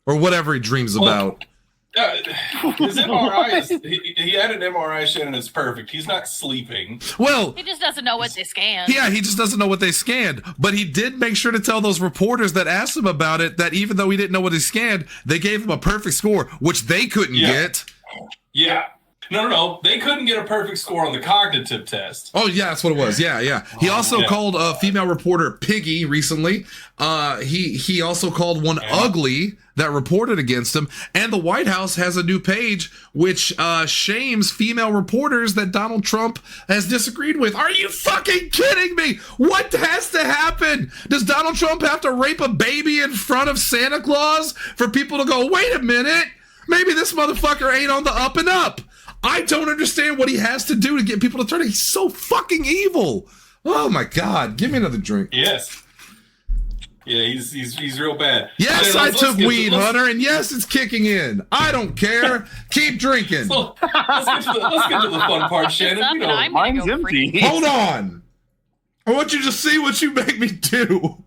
A: or whatever he dreams about.
C: His MRI he had an MRI, Shannon. It's perfect. He's not sleeping.
A: Well,
D: He just doesn't know what they scanned.
A: yeah, he just doesn't know what they scanned. But he did make sure to tell those reporters that asked him about it that even though he didn't know what he scanned, they gave him a perfect score, which they couldn't get.
C: Yeah. No. They couldn't get a perfect score on the cognitive test.
A: Oh, yeah, that's what it was. Yeah. He also called a female reporter Piggy recently. He also called one ugly that reported against him. And the White House has a new page which shames female reporters that Donald Trump has disagreed with. Are you fucking kidding me? What has to happen? Does Donald Trump have to rape a baby in front of Santa Claus for people to go, wait a minute, maybe this motherfucker ain't on the up and up? I don't understand what he has to do to get people to turn. He's so fucking evil. Oh my God. Give me another drink.
C: Yes. Yeah, he's real bad.
A: Yes, I took weed, Hunter, and yes, it's kicking in. I don't care. Keep drinking.
C: So, let's get to the fun part, Shannon.
D: Up
C: You
D: and
C: know,
D: I'm gonna
B: Mine's
D: go
B: empty.
D: free.
A: Hold on. I want you to see what you make me do.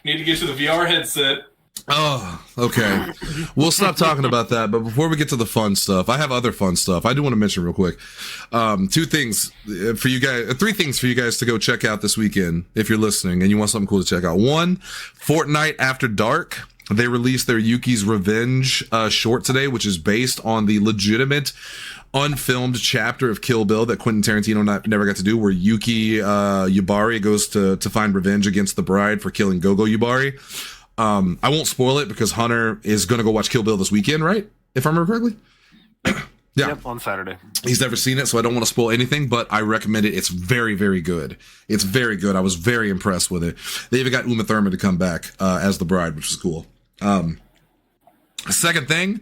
C: need to get to the VR headset.
A: Oh, okay. We'll stop talking about that. But before we get to the fun stuff, I have other fun stuff. I do want to mention real quick. 2 things for you guys, 3 things for you guys to go check out this weekend if you're listening and you want something cool to check out. 1, Fortnite After Dark. They released their Yuki's Revenge short today, which is based on the legitimate unfilmed chapter of Kill Bill that Quentin Tarantino never got to do, where Yuki Yubari goes to find revenge against the bride for killing Gogo Yubari. I won't spoil it because Hunter is going to go watch Kill Bill this weekend, right? If I remember correctly. Yeah.
B: Yep, on Saturday.
A: He's never seen it, so I don't want to spoil anything, but I recommend it. It's very, very good. It's very good. I was very impressed with it. They even got Uma Thurman to come back as the bride, which is cool. Second thing,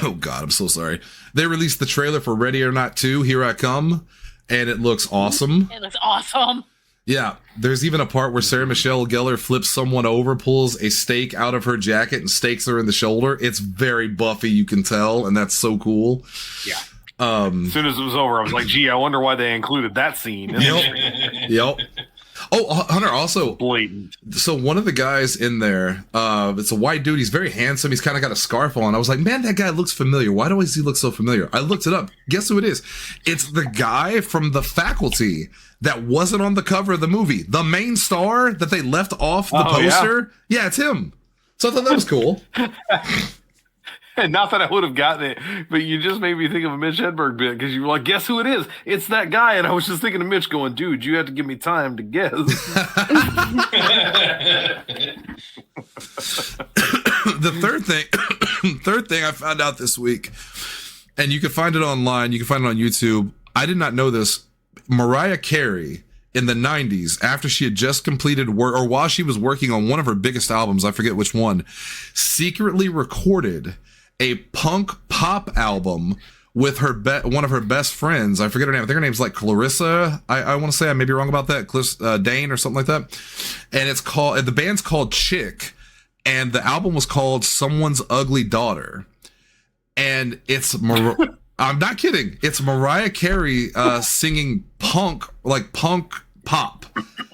A: oh God, I'm so sorry. They released the trailer for Ready or Not 2, Here I Come, and it looks awesome.
D: It looks awesome.
A: Yeah, there's even a part where Sarah Michelle Gellar flips someone over, pulls a stake out of her jacket and stakes her in the shoulder. It's very Buffy, you can tell, and that's so cool.
B: Yeah. As soon as it was over, I was like, gee, I wonder why they included that scene.
A: Yep. Oh, Hunter, also
B: Blatant.
A: So one of the guys in there, it's a white dude. He's very handsome. He's kind of got a scarf on. I was like, man, that guy looks familiar. Why does he look so familiar? I looked it up. Guess who it is? It's the guy from The Faculty that wasn't on the cover of the movie. The main star that they left off the poster. Yeah, it's him. So I thought that was cool.
B: And not that I would have gotten it, but you just made me think of a Mitch Hedberg bit because you were like, guess who it is? It's that guy. And I was just thinking of Mitch going, dude, you have to give me time to guess.
A: The third thing I found out this week, and you can find it online, you can find it on YouTube. I did not know this. Mariah Carey in the 90s, after she had just completed work, or while she was working on one of her biggest albums, I forget which one, secretly recorded a punk pop album with her one of her best friends. I forget her name. I think her name's like Clarissa. I want to say, I may be wrong about that. Dane or something like that. And the band's called Chick, and the album was called Someone's Ugly Daughter. And it's I'm not kidding. It's Mariah Carey singing punk pop.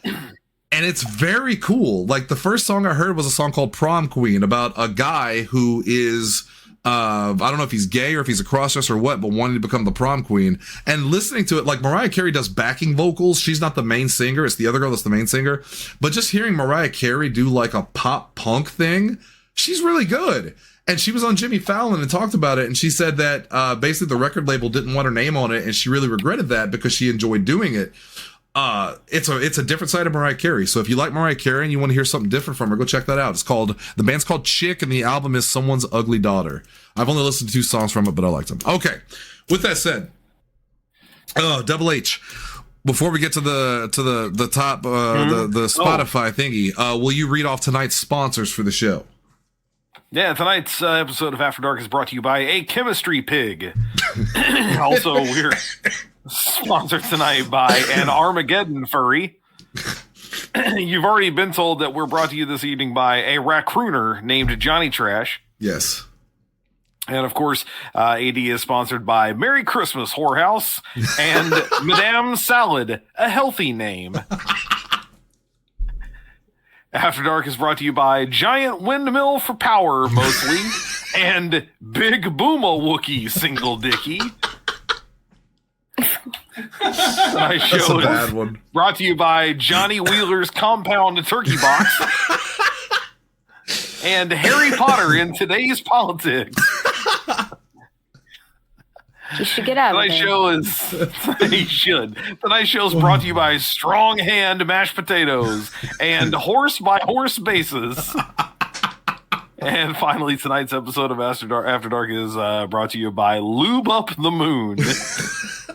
A: And it's very cool. Like, the first song I heard was a song called Prom Queen, about a guy who is, I don't know if he's gay or if he's a crossdresser or what, but wanting to become the prom queen. And listening to it, like, Mariah Carey does backing vocals. She's not the main singer. It's the other girl that's the main singer. But just hearing Mariah Carey do like a pop punk thing, she's really good. And she was on Jimmy Fallon and talked about it. And she said that basically the record label didn't want her name on it. And she really regretted that because she enjoyed doing it. It's a different side of Mariah Carey. So if you like Mariah Carey and you want to hear something different from her, go check that out. The band's called Chick, and the album is Someone's Ugly Daughter. I've only listened to 2 songs from it, but I liked them. Okay. With that said, Double H, before we get to the top, the Spotify thingy, will you read off tonight's sponsors for the show?
B: Yeah, tonight's episode of After Dark is brought to you by a chemistry pig. Also, we're sponsored tonight by an Armageddon furry. You've already been told that we're brought to you this evening by a racooner named Johnny Trash.
A: Yes.
B: And of course, AD is sponsored by Merry Christmas Whorehouse and Madame Salad, a healthy name. After Dark is brought to you by Giant Windmill for Power, mostly, and Big Booma Wookie Single Dicky. Tonight's
A: That's
B: show
A: a bad
B: is
A: one.
B: brought to you by Johnny Wheeler's Compound Turkey Box and Harry Potter in Today's Politics.
E: You should get out of there.
B: Tonight's show is brought to you by Strong Hand Mashed Potatoes and Horse by Horse Bases. And finally, tonight's episode of After Dark is brought to you by Lube Up the Moon.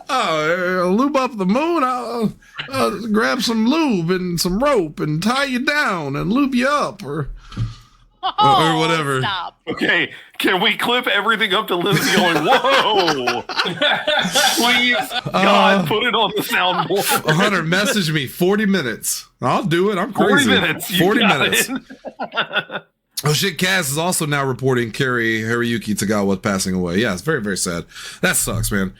A: Lube up the moon. I'll grab some lube and some rope and tie you down and lube you up or whatever.
D: Stop.
B: Okay, can we clip everything up to Lindsay going, whoa? Please, God, put it on the soundboard.
A: Hunter, message me 40 minutes. I'll do it. I'm crazy.
B: 40 minutes.
A: 40 minutes. Oh shit, Kaz is also now reporting Cary-Hiroyuki Tagawa passing away. Yeah, it's very, very sad. That sucks, man.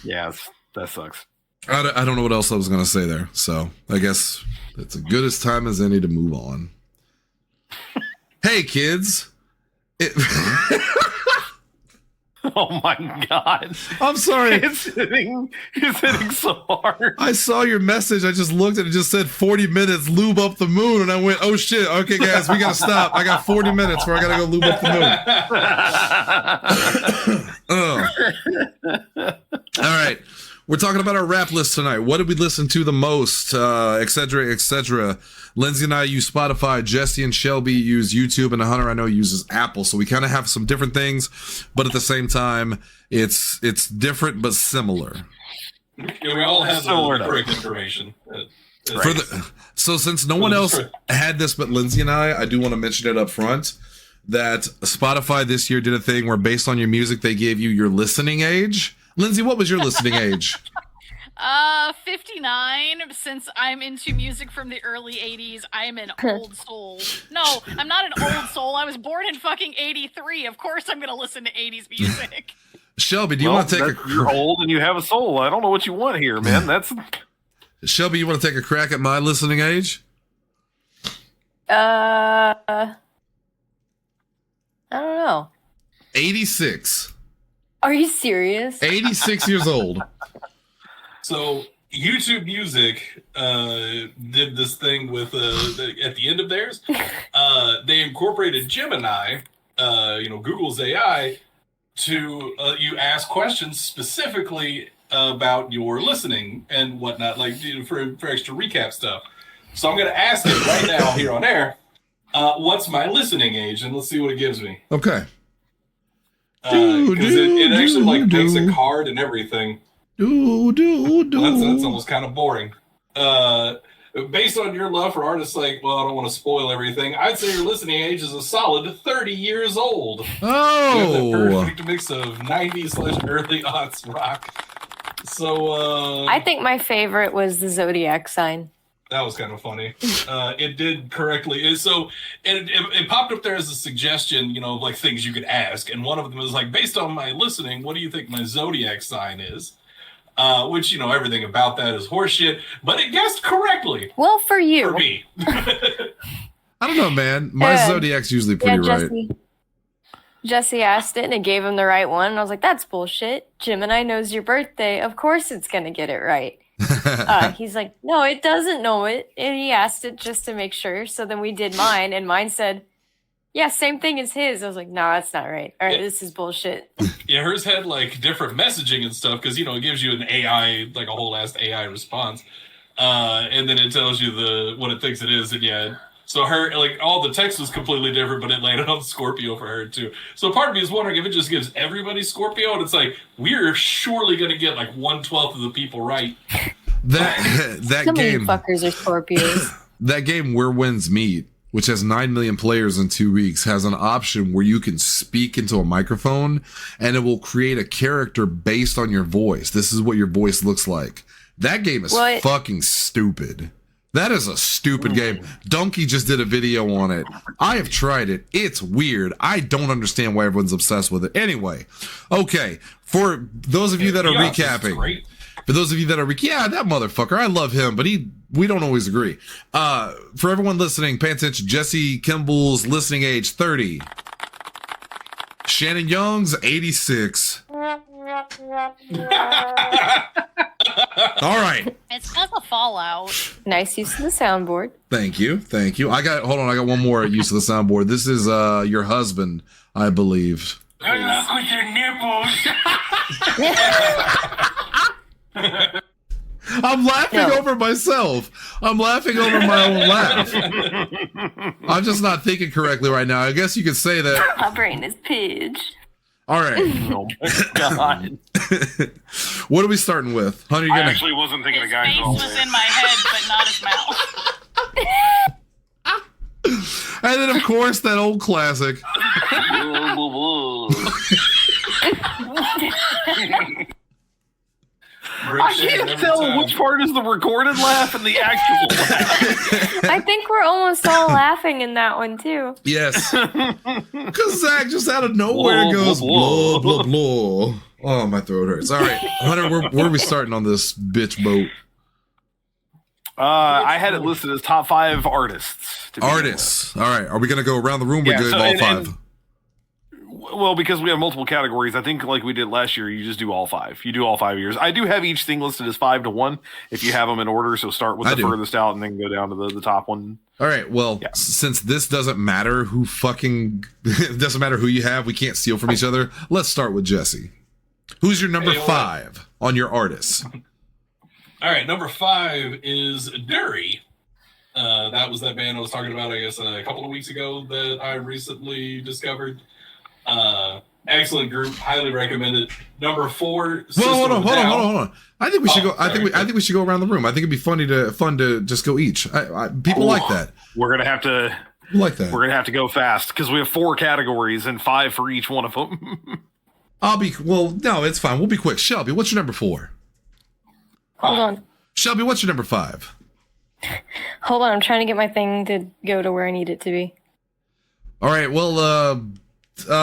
B: Yes, that sucks.
A: I don't know what else I was going to say there. So I guess it's as good as time as any to move on. Hey, kids.
B: Oh my God.
A: I'm sorry.
B: It's hitting so hard.
A: I saw your message. I just looked at it. It just said 40 minutes, lube up the moon. And I went, oh shit. Okay, guys, we got to stop. I got 40 minutes where I got to go lube up the moon. All right. We're talking about our rap list tonight. What did we listen to the most, et cetera, et cetera. Lindsay and I use Spotify. Jesse and Shelby use YouTube, and Hunter I know uses Apple. So we kind of have some different things, but at the same time, it's different but similar.
C: Yeah, we all have the correct information.
A: So since no one else had this but Lindsay and I do want to mention it up front that Spotify this year did a thing where based on your music, they gave you your listening age. Lindsay, what was your listening age?
D: 59. Since I'm into music from the early 80s, I'm an old soul. No, I'm not an old soul. I was born in fucking 83. Of course I'm going to listen to 80s music.
A: Shelby, do you want to take
B: You're old and you have a soul. I don't know what you want here, man.
A: Shelby, you want to take a crack at my listening age?
E: I don't know.
A: 86.
E: Are you serious?
A: 86 years old.
C: So YouTube Music did this thing with at the end of theirs. They incorporated Gemini, Google's AI, to you ask questions specifically about your listening and whatnot, like for extra recap stuff. So I'm going to ask it right now here on air. What's my listening age? And let's see what it gives me.
A: Okay.
C: Because it actually makes a card and everything. That's almost kind of boring. Based on your love for artists like, well, I don't want to spoil everything. I'd say your listening age is a solid 30 years old.
A: Oh,
C: you have the perfect mix of 90s/early aughts rock. So
E: I think my favorite was the zodiac sign.
C: That was kind of funny. It did correctly. So it popped up there as a suggestion, like things you could ask. And one of them was like, based on my listening, what do you think my zodiac sign is? Which, everything about that is horseshit. But it guessed correctly.
E: Well, for you.
C: For me.
A: I don't know, man. My zodiac's usually pretty right.
E: Jesse asked it and it gave him the right one. And I was like, that's bullshit. Gemini knows your birthday. Of course it's going to get it right. He's like, no, it doesn't know it. And he asked it just to make sure. So then we did mine, and mine said, yeah, same thing as his. I was like, no, that's not right. All right, this is bullshit.
C: Yeah, hers had different messaging and stuff because, it gives you an AI, a whole ass AI response. And then it tells you what it thinks it is. And yeah, so her, all the text was completely different, but it landed on Scorpio for her too. So part of me is wondering if it just gives everybody Scorpio, and it's we're surely going to get 1/12 of the people right.
A: That
E: Some
A: game,
E: of you fuckers are Scorpios.
A: That game Where Winds Meet, which has 9 million players in 2 weeks, has an option where you can speak into a microphone and it will create a character based on your voice. This is what your voice looks like. That game is fucking stupid. That is a stupid game. Donkey just did a video on it. I have tried it. It's weird. I don't understand why everyone's obsessed with it. Anyway, okay. For those of you that are recapping, For those of you that are, yeah, that motherfucker, I love him, but we don't always agree. For everyone listening, pay attention. Jesse Kimball's listening age, 30. Shannon Young's 86. All right.
D: It's because of Fallout.
E: Nice use of the soundboard.
A: Thank you. I got one more use of the soundboard. This is your husband, I believe.
C: Good luck with your nipples.
A: I'm laughing over myself. I'm laughing over my own laugh. I'm just not thinking correctly right now. I guess you could say that.
E: My brain is pidge.
A: All right.
B: Oh my God.
A: What are we starting with? Hunter,
B: I actually wasn't thinking of guys.
D: His face was in my head, but not his mouth.
A: And then, of course, that old classic.
B: I can't tell which part is the recorded laugh and the actual laugh.
E: I think we're almost all laughing in that one, too.
A: Yes. Because Zach just out of nowhere goes, blah, blah, blah. Oh, my throat hurts. All right. Hunter, where are we starting on this bitch boat?
B: I had it listed as top 5 artists.
A: Artists. All right. Are we going to go around the room? We're good all 5.
B: Well, because we have multiple categories, I think like we did last year, you just do all 5. You do all 5 years. I do have each thing listed as 5 to 1 if you have them in order. So start with the furthest out and then go down to the top one. All
A: right. Well, since this doesn't matter it doesn't matter who you have. We can't steal from each other. Let's start with Jesse. Who's your number 5 on your artists?
C: All right. Number 5 is Dury. That was that band I was talking about, I guess, a couple of weeks ago that I recently discovered. Excellent group, highly recommended. Number 4.
A: Hold on. I think we should go. I think we should go around the room. I think it'd be fun to just go each. People like that.
B: We're gonna have to
A: like that.
B: We're gonna have to go fast because we have 4 categories and 5 for each one of them.
A: No, it's fine. We'll be quick. Shelby, what's your number 4?
E: Hold on.
A: Shelby, what's your number 5?
E: Hold on, I'm trying to get my thing to go to where I need it to be.
A: All right. Well,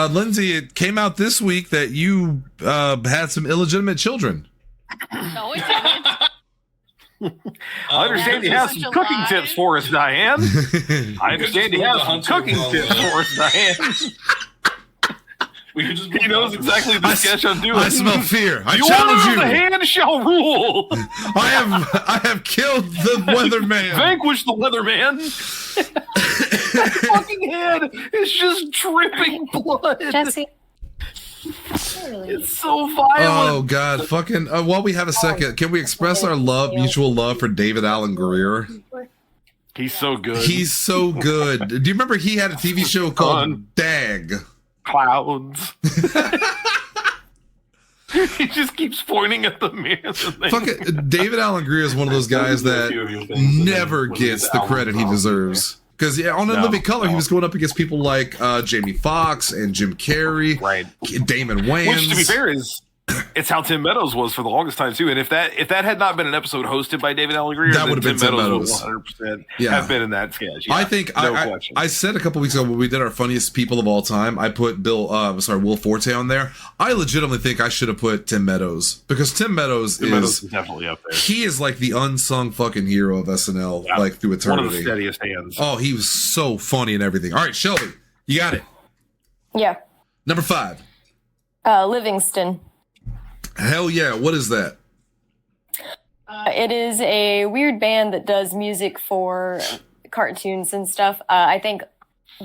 A: Lindsay, it came out this week that you had some illegitimate children.
D: No, it didn't.
B: I understand you have some cooking tips for us, Diane. I understand you have some cooking tips for us, Diane. He knows exactly the sketch I'm doing.
A: I smell fear. I
B: the
A: challenge you.
B: The hand shall rule.
A: I have killed the weatherman.
B: Vanquish the weatherman. That fucking head is just dripping blood.
E: Jesse.
B: It's so violent.
A: Oh God! Fucking. While we have a second, can we express our mutual love for David Alan Grier?
B: He's so good.
A: He's so good. Do you remember he had a TV show called Dag?
B: Clouds. He just keeps pointing at the mirror.
A: David Alan Grier is one of those guys that never gets the credit he deserves. Because on In Living Color, he was going up against people like Jamie Foxx and Jim Carrey,
B: right?
A: Damon Wayans.
B: Which, to be fair, it's how Tim Meadows was for the longest time too. And if that had not been an episode hosted by David Alan Grier,
A: that would have been Tim Meadows.
B: 100% have been in that sketch. Yeah,
A: I think I said a couple weeks ago when we did our funniest people of all time, I put Will Forte on there. I legitimately think I should have put Tim Meadows because Tim Meadows is
B: definitely up there.
A: He is like the unsung fucking hero of SNL, like through eternity.
B: One of the steadiest hands.
A: Oh, he was so funny and everything. All right, Shelby, you got it.
E: Yeah.
A: Number 5.
E: Livingston.
A: Hell yeah. What is that?
E: It is a weird band that does music for cartoons and stuff. I think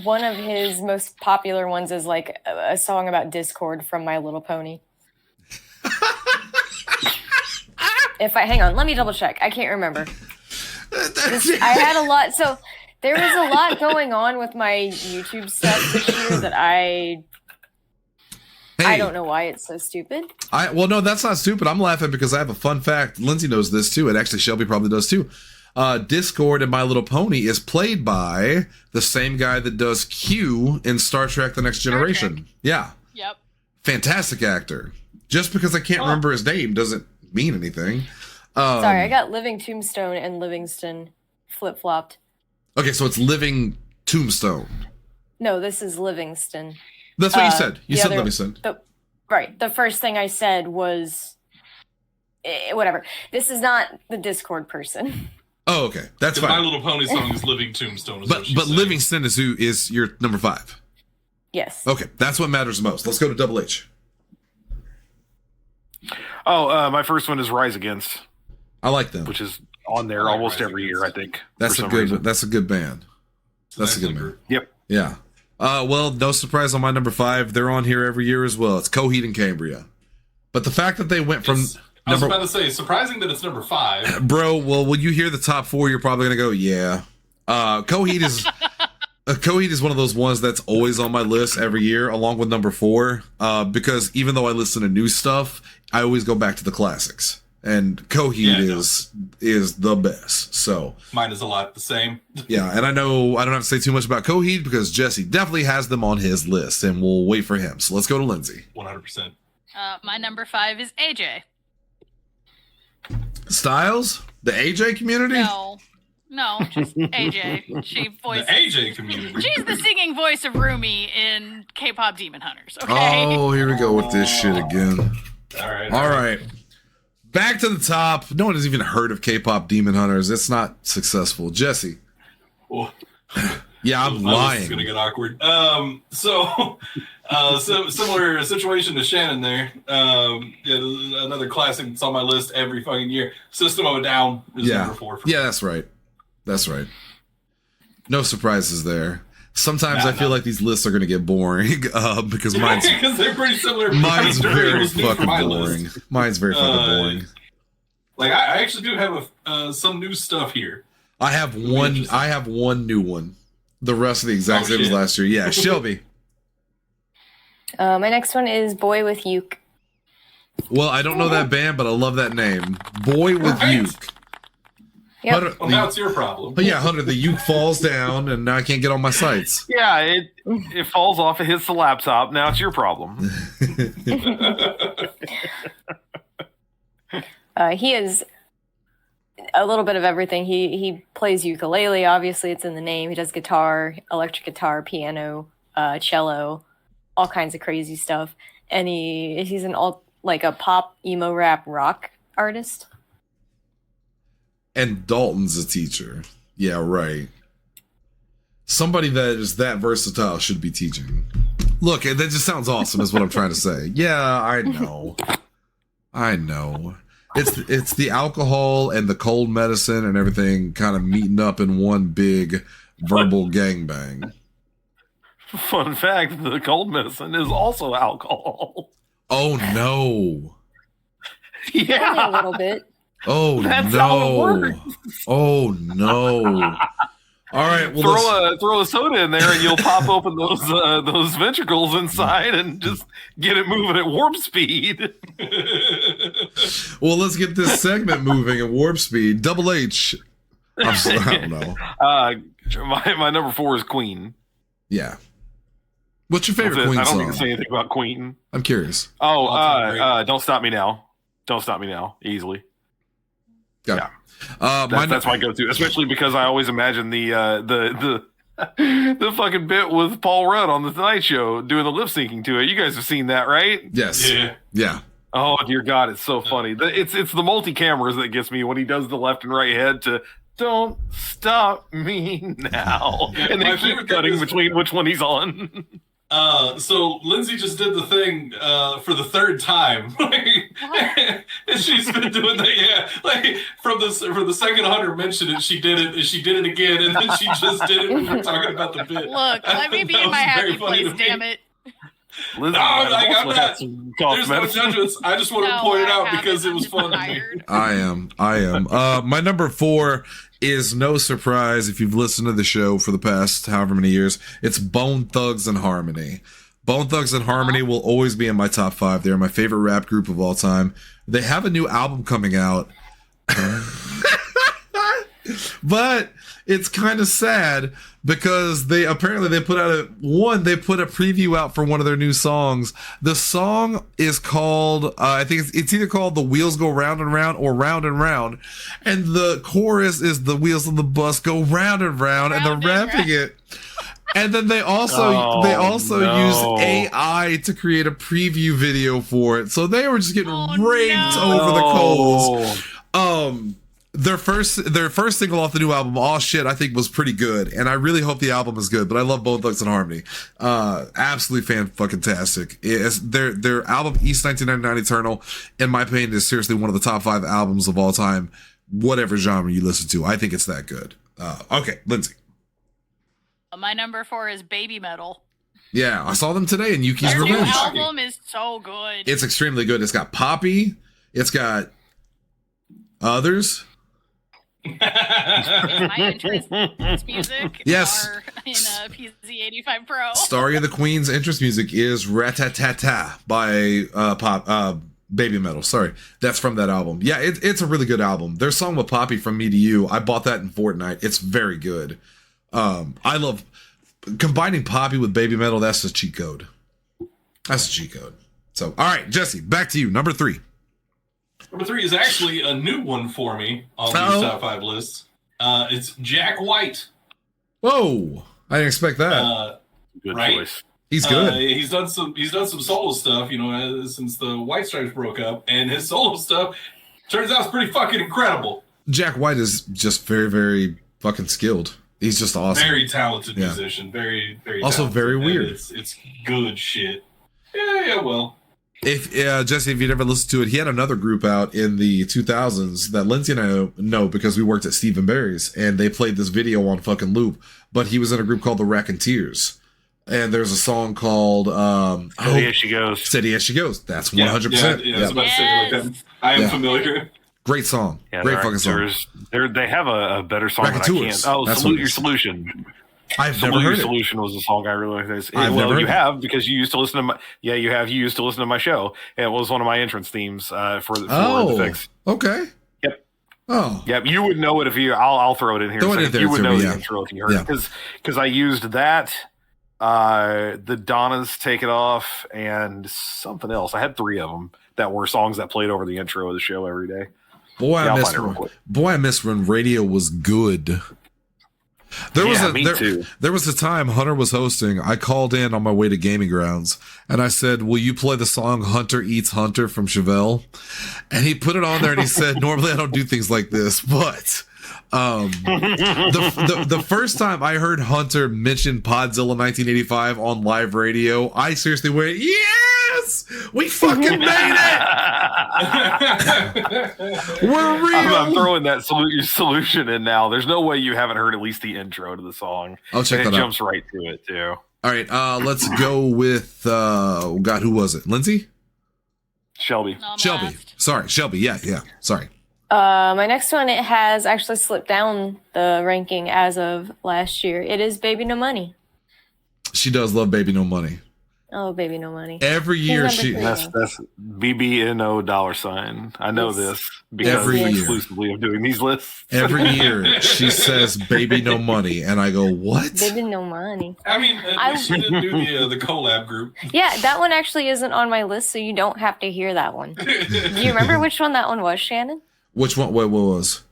E: one of his most popular ones is like a song about Discord from My Little Pony. Hang on, let me double check. I can't remember. I had a lot. So there was a lot going on with my YouTube stuff this year that I don't know why it's so stupid.
A: No, that's not stupid. I'm laughing because I have a fun fact. Lindsay knows this too, and actually Shelby probably does too. Discord and My Little Pony is played by the same guy that does Q in Star Trek: The Next Generation. Yeah.
D: Yep.
A: Fantastic actor. Just because I can't remember his name doesn't mean anything.
E: Sorry, I got Living Tombstone and Livingston flip-flopped.
A: Okay, so it's Living Tombstone.
E: No, this is Livingston.
A: That's what you said. You said Livingston.
E: Right. The first thing I said was whatever. This is not the Discord person.
A: Oh, okay, that's
C: The
A: fine.
C: My Little Pony song is Living Tombstone. Is
A: But
C: what she's saying.
A: Livingston is your number 5.
E: Yes.
A: Okay, that's what matters most. Let's go to Double H.
B: Oh, my first one is Rise Against,
A: I like them.
B: which is on there
C: like
B: almost
C: Rise
B: every year, I think.
A: That's
B: for
A: a
B: some
A: good.
B: reason.
A: That's a good band. That's a good
C: Excellent
A: band.
C: group.
B: Yep.
A: Yeah. Well, no surprise on my number 5. They're on here every year as well. It's Coheed and Cambria. But the fact that they went from
C: I was about to say, surprising that it's number 5.
A: bro, well, when you hear the top 4, you're probably gonna go, yeah. Coheed is Coheed is one of those ones that's always on my list every year, along with number 4. Because even though I listen to new stuff, I always go back to the classics. And Coheed is the best. So
C: Mine is a lot the same.
A: yeah, and I know I don't have to say too much about Coheed because Jesse definitely has them on his list, and we'll wait for him. So let's go to Lindsay.
C: 100%.
D: My number 5 is AJ.
A: Styles, the AJ community.
D: No, just AJ. She
C: The
D: voices.
C: AJ community.
D: She's the singing voice of Rumi in K-pop Demon Hunters. Okay.
A: Oh, here we go with this shit again.
C: All
A: All right. Back to the top. No one has even heard of K-pop Demon Hunters. It's not successful. Jesse.
C: Well,
A: Yeah, I'm
C: It's
A: lying.
C: gonna get awkward. So similar situation to Shannon there. Yeah, another classic that's on my list every fucking year. System of a Down is
A: Yeah.
C: number 4. For
A: Yeah, that's right. That's right. No surprises there. Sometimes I feel like these lists are going to get boring because mine's
C: because they're pretty similar.
A: mine's
C: It
A: very
C: was new for
A: fucking
C: my
A: boring.
C: list.
A: Mine's very fucking boring.
C: Like I actually do have some new stuff here.
A: I have one new one. The rest of the exact same as
C: shit.
A: last year. Yeah, Shelby.
E: My next one is Boy with Uke.
A: Well, I don't know that band, but I love that name. Boy with
C: Right.
A: Uke.
E: Yep.
A: Hunter,
C: Well, now it's your problem.
A: oh yeah, Hunter, the uke falls down and now I can't get on my sites.
B: Yeah, it falls off, it hits the laptop. Now it's your problem.
E: He is a little bit of everything. He plays ukulele, obviously it's in the name. He does guitar, electric guitar, piano, cello, all kinds of crazy stuff. And he's a pop, emo, rap, rock artist.
A: And Dalton's a teacher. Yeah, right. Somebody that is that versatile should be teaching. Look, that just sounds awesome is what I'm trying to say. Yeah, I know. I know. It's the alcohol and the cold medicine and everything kind of meeting up in one big verbal gangbang.
B: Fun fact, the cold medicine is also alcohol.
A: Oh no.
E: Only a
B: Yeah.
E: little bit.
A: Oh
B: That's how it
A: no.
B: works.
A: Oh no. All right, well
B: Throw a soda in there and you'll pop open those ventricles inside and just get it moving at warp speed.
A: let's get this segment moving at warp speed. Double H. I'm sorry, I don't know.
B: My number 4 is Queen.
A: Yeah. What's your favorite
B: That's it.
A: Queen
B: I don't
A: song?
B: need to say anything about Queen.
A: I'm curious.
B: Oh,
C: All-time great.
B: Don't stop me now. Don't stop me now. Easily.
A: Got
B: Yeah.
A: it.
B: That's my go-to, especially because I always imagine the fucking bit with Paul Rudd on the Tonight Show doing the lip syncing to it. You guys have seen that, right?
A: Yes.
C: Yeah.
A: Yeah.
B: Oh dear God, it's so funny. It's the multi cameras that gets me when he does the left and right head to "Don't stop me now,"
C: Yeah,
B: and
C: my
B: they keep
C: favorite thing
B: cutting
C: is-
B: between which one he's on.
C: So Lindsay just did the thing for the third time. And she's been doing that, yeah. Like from the second Hunter mentioned it, she did it, and she did it again, and then she just did it when we were talking about the bit.
D: Look, let me be
C: That
D: in my
C: was very
D: happy
C: funny
D: place,
C: to me.
D: damn it.
B: Lindsay
C: No,
B: might have
C: like, I'm
B: also had
C: not-
B: some cough
C: There's no
B: medicine.
C: judgments. I just want to
D: No,
C: point it
D: I
C: out
D: haven't.
C: because it
D: I'm
C: was
D: just
C: fun to me.
D: tired.
A: I am. My number 4 is no surprise if you've listened to the show for the past however many years. It's Bone Thugs and Harmony. Bone Thugs and Harmony will always be in my top 5. They're my favorite rap group of all time. They have a new album coming out. But it's kind of sad because they put out they put a preview out for one of their new songs. The song is called I think it's either called The Wheels Go Round and Round or Round and Round, and the chorus is the wheels of the bus go round and round, and they're
D: Round and
A: rapping it. And then they also used AI to create a preview video for it. So they were just getting raked over the coals. Their first single off the new album, "Aw Shit," I think was pretty good, and I really hope the album is good. But I love Bone Thugs and Harmony, absolutely fan-fucking-tastic. Their album East 1999 Eternal, in my opinion, is seriously one of the top 5 albums of all time, whatever genre you listen to. I think it's that good. Okay, Lindsay.
D: My number 4 is Baby Metal.
A: Yeah, I saw them today in Yuki's
D: Their new
A: Revenge.
D: album is so good.
A: It's extremely good. It's got Poppy. It's got others.
D: My interest music
A: Yes.
D: are in a PZ85 Pro.
A: Story of the Queen's interest music is Ratatata by Baby Metal. Sorry, that's from that album. Yeah, it's a really good album. Their song with Poppy, From Me to You, I bought that in Fortnite. It's very good. I love combining Poppy with Baby Metal. That's a cheat code. That's a cheat code. So, all right, Jesse, back to you. Number 3.
C: Number 3 is actually a new one for me on these top 5 lists. It's Jack White.
A: Whoa, I didn't expect that.
B: Good
C: right?
B: choice.
A: He's good.
C: He's done some solo stuff, since the White Stripes broke up, and his solo stuff turns out it's pretty fucking incredible.
A: Jack White is just very, very fucking skilled. He's just awesome.
C: Very talented musician. Very, very
A: also
C: talented.
A: very weird.
C: It's good shit. Yeah, well.
A: If Jesse, if you'd ever listened to it, he had another group out in the 2000s that Lindsay and I know because we worked at Stephen Barry's, and they played this video on fucking loop. But he was in a group called the Raconteurs, and there's a song called
B: Steady As She Goes.
A: Steady As She Goes. That's 100%.
C: Yeah, I was about to say it like that. I am familiar.
A: Great song.
B: Yeah,
A: Great fucking song.
B: They have a better song that I
A: Raconteurs.
B: can't. Oh,
A: That's
B: Salute
A: what it
B: Your
A: is.
B: Solution.
A: I've never heard
B: Your
A: it.
B: Solution was a song I really liked.
A: I've never heard
B: you
A: it.
B: have because you used to listen to my you used to listen to my show. And it was one of my entrance themes for the fix.
A: Okay.
B: Yep.
A: Oh.
B: Yep. You would know it if you. I'll throw it in here.
A: Throw it in there
B: you would
A: too,
B: know
A: yeah.
B: the intro if you heard it because I used that. The Donnas Take It Off and something else. I had 3 of them that were songs that played over the intro of the show every day.
A: Boy,
B: I'll
A: I
B: find it real quick.
A: miss when radio was good. There was a time Hunter was hosting. I called in on my way to Gaming Grounds and I said, "Will you play the song Hunter Eats Hunter from Chevelle?" And he put it on there and he said, "Normally I don't do things like this, but the first time I heard Hunter mention Podzilla 1985 on live radio, I seriously went, yes, we fucking made it. We're real."
B: I'm throwing that Salute Your Solution in now. There's no way you haven't heard at least the intro to the song.
A: I'll check that out.
B: It jumps right to it too.
A: All right, let's go with God, who was it? Lindsay?
B: Shelby.
D: No, I'm
A: Shelby.
D: last.
A: Sorry, Shelby. Yeah. Sorry.
E: My next one, it has actually slipped down the ranking as of last year. It is Baby No Money.
A: She does love Baby No Money.
E: Oh, Baby No Money.
A: Every year
E: number
A: she
E: 3.
B: That's BBNO $. I know
E: Yes.
B: this because
A: Every year.
B: exclusively of doing these lists.
A: every year she says Baby No Money, and I go, what?
E: Baby No Money.
C: I mean, she didn't do the collab group.
E: Yeah, that one actually isn't on my list, so you don't have to hear that one. Do you remember which one that one was, Shannon?
A: Which one? What was?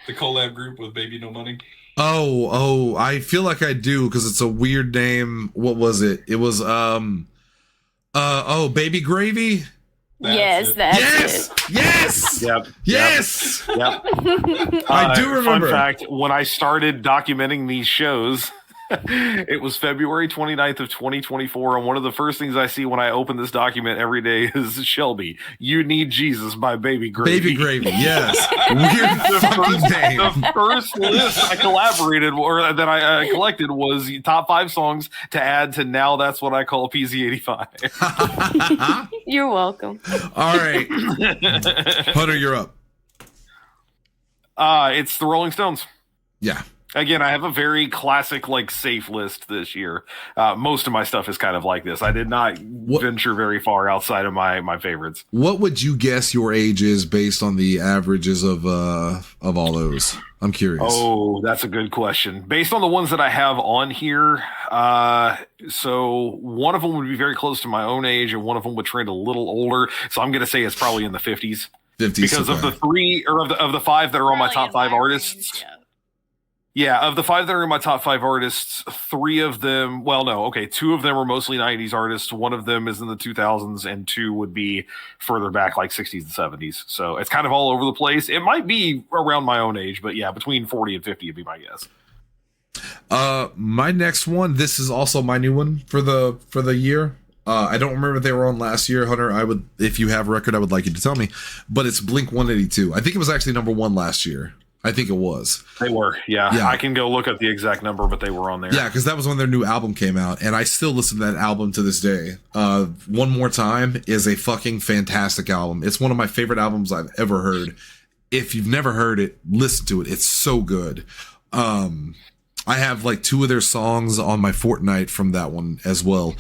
C: The collab group with Baby No Money.
A: Oh, I feel like I do because it's a weird name. What was it? It was Baby Gravy.
E: That's
A: Yes,
E: it.
A: yes,
B: Yep.
A: yes.
B: Yep.
A: I do remember.
B: Fun fact: when I started documenting these shows, it was February 29th of 2024, and one of the first things I see when I open this document every day is Shelby. You Need Jesus by Baby Gravy.
A: Baby Gravy. Yes. Weird fucking name.
B: The first list I collaborated or that I collected was top 5 songs to add to now that's what I call PZ85.
E: You're welcome.
A: All right, Hunter, you're up.
B: It's the Rolling Stones.
A: Yeah.
B: Again, I have a very classic, safe list this year. Most of my stuff is kind of like this. I did not venture very far outside of my favorites.
A: What would you guess your age is based on the averages of all those? I'm curious.
B: Oh, that's a good question. Based on the ones that I have on here, so one of them would be very close to my own age, and one of them would trend a little older. So I'm going to say it's probably in the 50s.
A: 50s.
B: Because of the 3 or of the 5 that are on my
D: Probably
B: top
D: in
B: 5
D: my
B: artists.
D: range, yeah.
B: Yeah, of the 5 that are in my top 5 artists, 3 of them, well, no, okay, 2 of them are mostly 90s artists. 1 of them is in the 2000s, and 2 would be further back, like 60s and 70s. So it's kind of all over the place. It might be around my own age, but yeah, between 40 and 50 would be my guess.
A: My next one, this is also my new one for the year. I don't remember if they were on last year, Hunter. If you have a record, I would like you to tell me. But it's Blink 182. I think it was actually number 1 last year. I think it was.
B: They were, yeah. I can go look at the exact number, but they were on there.
A: Yeah, because that was when their new album came out, and I still listen to that album to this day. One More Time is a fucking fantastic album. It's one of my favorite albums I've ever heard. If you've never heard it, listen to it. It's so good. I have like 2 of their songs on my Fortnite from that one as well.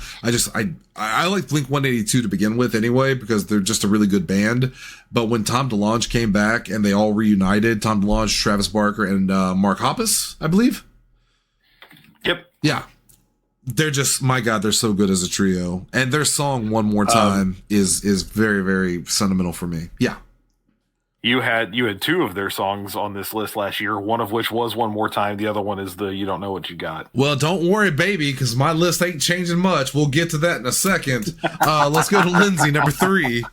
A: I like Blink 182 to begin with anyway, because they're just a really good band. But when Tom DeLonge came back and they all reunited, Tom DeLonge, Travis Barker, and Mark Hoppus, I believe.
B: Yep.
A: Yeah. They're just, my God, they're so good as a trio. And their song One More Time is very, very sentimental for me. Yeah.
B: You had 2 of their songs on this list last year, one of which was One More Time. The other one is the You Don't Know What You Got.
A: Well, don't worry, baby, because my list ain't changing much. We'll get to that in a second. Let's go to Lindsay, number 3.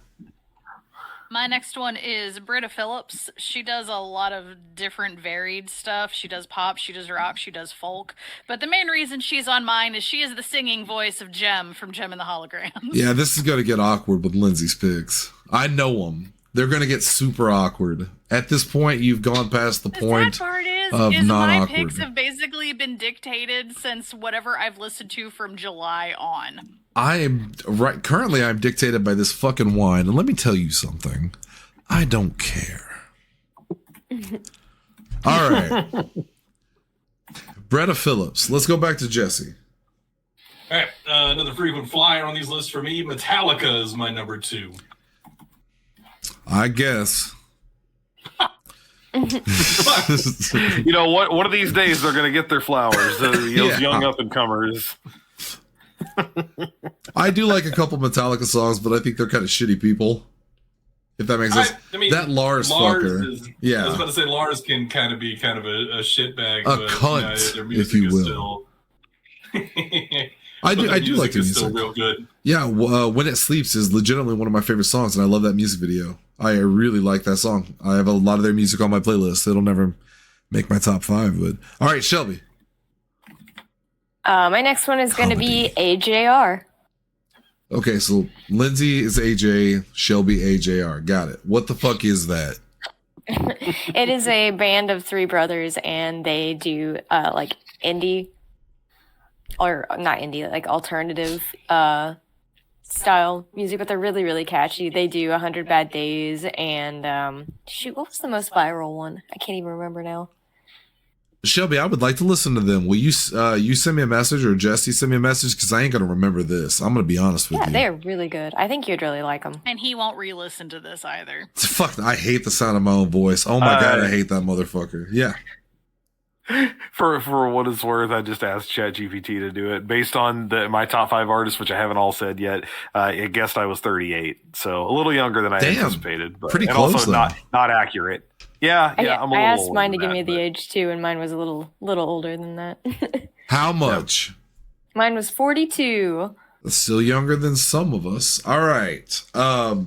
D: My next one is Britta Phillips. She does a lot of different varied stuff. She does pop, she does rock, she does folk. But the main reason she's on mine is she is the singing voice of Jem from Jem and the Holograms. Yeah,
A: this is going to get awkward with Lindsay's picks. I know them. They're going to get super awkward. At this point, you've gone past the point of not
D: my
A: awkward.
D: picks have basically been dictated since whatever I've listened to from July on.
A: Currently I'm dictated by this fucking wine, and let me tell you something. I don't care. All right. Britta Phillips. Let's go back to Jesse.
C: All right, another frequent flyer on these lists for me. Metallica is my number 2.
A: I guess.
B: You know what? One of these days they're going to get their flowers. Those young up and comers.
A: I do like a couple Metallica songs, but I think they're kind of shitty people. If that makes sense.
C: I mean,
A: that Lars fucker.
C: I was about to say Lars can kind of be kind of a shitbag,
A: a cunt,
C: their music
A: if you will.
C: Still...
A: I do like the music.
C: Still real good.
A: Yeah, When It Sleeps is legitimately one of my favorite songs, and I love that music video. I really like that song. I have a lot of their music on my playlist. It'll never make my top 5, but all right, Shelby.
E: My next one is going to be AJR.
A: Okay, so Lindsay is AJ, Shelby AJR. Got it. What the fuck is that?
E: It is a band of 3 brothers, and they do like indie, or not indie, like alternative style music, but they're really, really catchy. They do 100 Bad Days, and what was the most viral one? I can't even remember now.
A: Shelby, I would like to listen to them. Will you send me a message, or Jesse send me a message? Because I ain't going to remember this. I'm going to be honest with you.
E: Yeah, they're really good. I think you'd really like them.
D: And he won't re-listen to this either.
A: Fuck, I hate the sound of my own voice. Oh my God, I hate that motherfucker. Yeah.
B: For what it's worth, I just asked ChatGPT to do it based on my top 5 artists, which I haven't all said yet. It guessed I was 38, so a little younger than I anticipated, but
A: pretty close,
B: also not accurate. Yeah,
E: I asked mine to give me the age too, and mine was a little older than that.
A: How much?
E: Mine was 42.
A: That's still younger than some of us. All right. Oh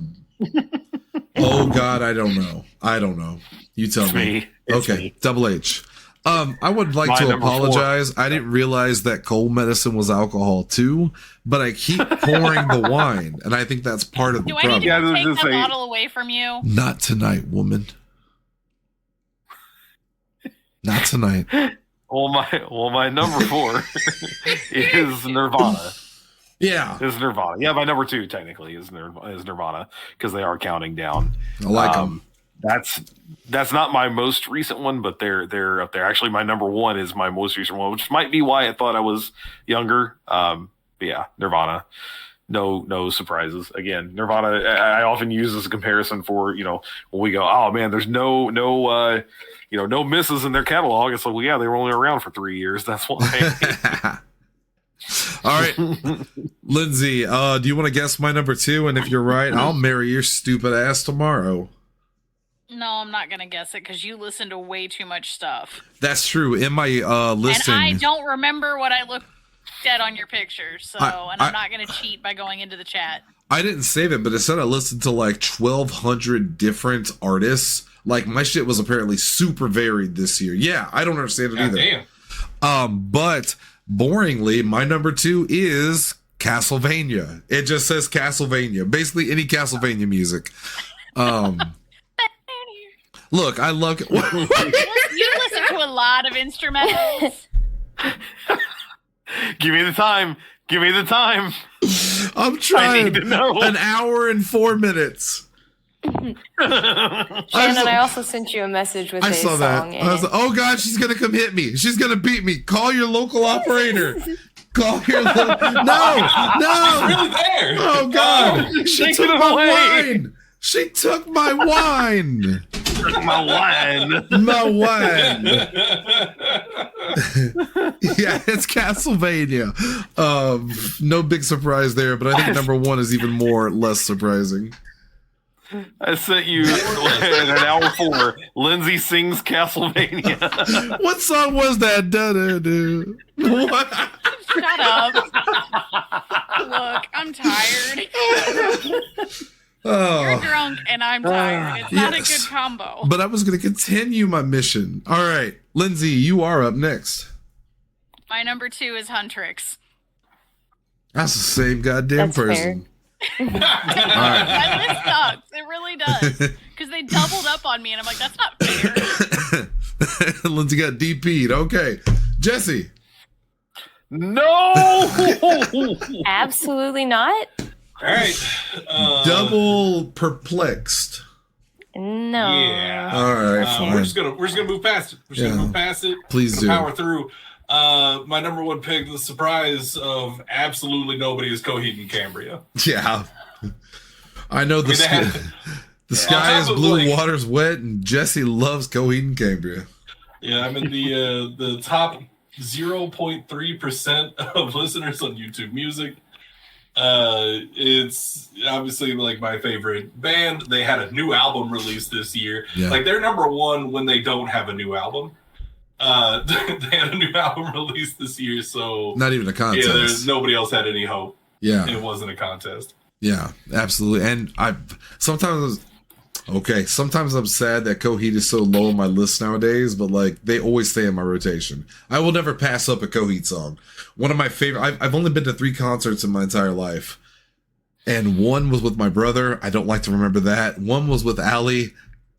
A: God, I don't know. You tell me. Okay, me. Double H. I would like to apologize. 4. I didn't realize that cold medicine was alcohol too, but I keep pouring the wine, and I think that's part of the problem.
D: Do I need to take that bottle away from you?
A: Not tonight, woman. Not tonight.
B: Well, my number 4 is Nirvana.
A: Yeah,
B: is Nirvana. Yeah, my number 2 technically is Nirvana, because they are counting down.
A: I like them.
B: That's not my most recent one, but they're up there. Actually, my number 1 is my most recent one, which might be why I thought I was younger. But yeah, Nirvana. No surprises. Again, Nirvana, I often use as a comparison for, when we go, oh man, there's no misses in their catalog. It's like, well, yeah, they were only around for 3 years. That's why.
A: All right, Lindsay, do you want to guess my number 2? And if you're right, I'll marry your stupid ass tomorrow.
D: No, I'm not gonna guess it because you listen to way too much stuff.
A: That's true. In my listing,
D: and I don't remember what I looked at on your picture, so I'm not gonna cheat by going into the chat.
A: I didn't save it, but it said I listened to like 1,200 different artists. Like my shit was apparently super varied this year. Yeah, I don't understand it either.
C: Damn.
A: But boringly, my number 2 is Castlevania. It just says Castlevania. Basically, any Castlevania music. Look, I love.
D: You listen to a lot of instrumentals.
B: Give me the time. Give me the time.
A: I'm trying.
B: I need to know.
A: An hour and 4 minutes.
E: Shannon, I also sent you a message with
A: I
E: a
A: saw that.
E: song in
A: I was
E: it.
A: like, oh God, she's gonna come hit me. She's gonna beat me. Call your local operator. Call your no.
C: Really there.
A: Oh God, she
B: Take
A: took
B: it
A: my
B: away.
A: wine. She took my wine.
B: My wine.
A: My wine. Yeah, it's Castlevania. No big surprise there, but I think number 1 is even less surprising.
B: I sent you in an hour 4. Lindsay sings Castlevania.
A: What song was that? Da-da-da. What?
D: Shut up. Look, I'm tired.
A: Oh.
D: You're drunk and I'm tired. It's not a
A: Yes.
D: good combo.
A: But I was going to continue my mission. All right, Lindsay, you are up next.
D: My number 2 is Huntrix.
A: That's the same goddamn
E: That's fair.
A: person. All right.
D: My list sucks. It really does. Because they doubled up on me and I'm like, that's not fair.
A: Lindsay got DP'd. Okay. Jesse.
B: No.
E: Absolutely not.
C: All right.
A: Double perplexed.
E: No.
C: Yeah.
A: All right. Fine.
C: We're just gonna move past it. We're just gonna move past it.
A: Please do.
C: Power through. My number 1 pick, the surprise of absolutely nobody, is Coheed and Cambria.
A: Yeah. I know the sky
C: On
A: is
C: top of,
A: blue,
C: like-
A: water's wet, and Jesse loves Coheed and Cambria.
C: Yeah, I'm in the top 0.3% of listeners on YouTube Music. It's obviously like my favorite band. They had a new album released this year.
A: Yeah.
C: Like they're number 1 when they don't have a new album. They had a new album released this year, so
A: Not even a contest.
C: yeah, there's nobody else had any hope.
A: Yeah.
C: It wasn't a contest.
A: Yeah, absolutely. And sometimes I'm sad that Coheed is so low on my list nowadays, but like they always stay in my rotation. I will never pass up a Coheed song. One of my favorite, I've only been to 3 concerts in my entire life. And one was with my brother. I don't like to remember that. One was with Allie.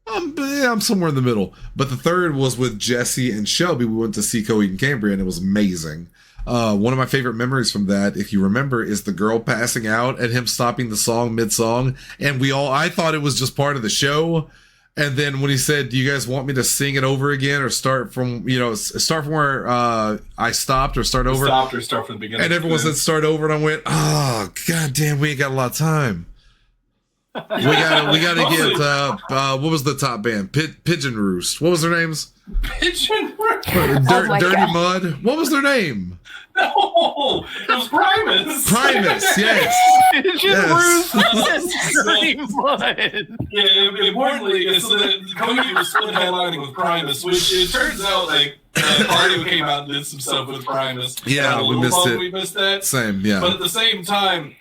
A: I'm somewhere in the middle. But the third was with Jesse and Shelby. We went to see Coheed and Cambria, and it was amazing. One of my favorite memories from that, if you remember, is the girl passing out and him stopping the song mid-song. And I thought it was just part of the show. And then when he said, do you guys want me to sing it over again or start from where I stopped or start over?
C: Start from the beginning.
A: And everyone said start over, and I went, oh, god damn, we ain't got a lot of time. We gotta get what was the top band? Pigeon Roost. What was their names?
C: Pigeon Roost.
A: Dirty
E: God.
A: Mud. What was their name?
C: No, it was Primus.
A: Primus, yes.
B: Pigeon
A: Yes.
B: Roost. Dirty Mud.
C: Yeah, importantly, so that Coheed was split headlining with Primus, which it turns out like Cardio came out and did some stuff with Primus.
A: Yeah,
C: A
A: we
C: little
A: missed
C: bummed
A: it.
C: We missed that.
A: Same, yeah.
C: But at the same time,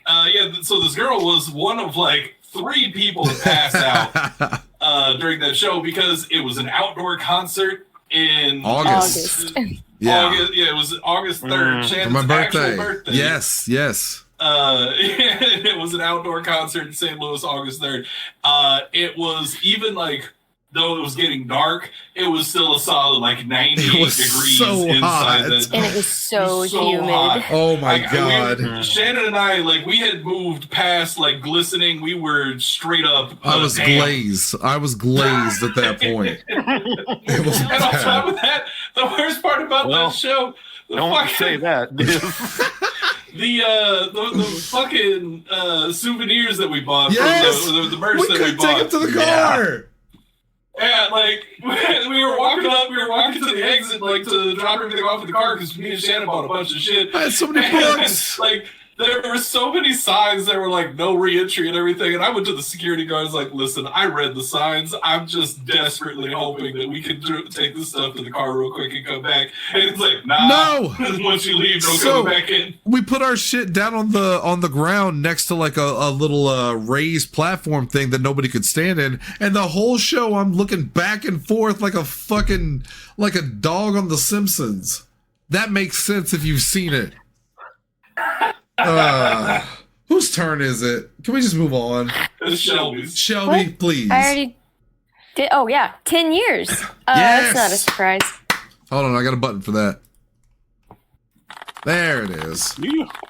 C: so this girl was one of like 3 people to pass out during that show because it was an outdoor concert in
A: August.
E: Yeah.
A: Yeah.
C: It was August 3rd.
A: For
C: Shannon's
A: my
C: actual
A: birthday.
C: birthday.
A: Yes.
C: It was an outdoor concert in St. Louis, August 3rd. It was even like, though it was getting dark, it was still a solid like 98
A: It was
C: degrees
A: so
C: inside
A: hot.
C: that.
E: And it was so
C: It was so
E: humid.
C: hot.
A: Oh my
C: Like,
A: god.
C: Shannon and I, like, we had moved past like glistening. We were straight up.
A: I was
C: damn.
A: glazed. I was glazed at that point. It was
C: And on top
A: bad.
C: of that, the worst part about that show,
B: Don't say that.
C: the fucking souvenirs that we bought
A: Yes!
C: from the merch
A: We
C: that we
A: couldn't
C: bought.
A: take him to the car.
C: Yeah, like we were walking to the exit, like to drop everything off in the car because me and Shannon bought a bunch of shit.
A: I had so many
C: And,
A: books.
C: like There were so many signs that were like no re-entry and everything, and I went to the security guards like, listen, I read the signs. I'm just desperately hoping that we can take this stuff to the car real quick and come back. And it's like, nah.
A: No.
C: Once you leave, don't come back in.
A: We put our shit down on the ground next to like a little raised platform thing that nobody could stand in, and the whole show I'm looking back and forth like a dog on The Simpsons. That makes sense if you've seen it. Whose turn is it? Can we just move on?
C: It's Shelby's.
A: Shelby,
E: What?
A: please.
E: I already did. Oh yeah, 10 years. That's not a surprise.
A: Hold on, I got a button for that. There it is.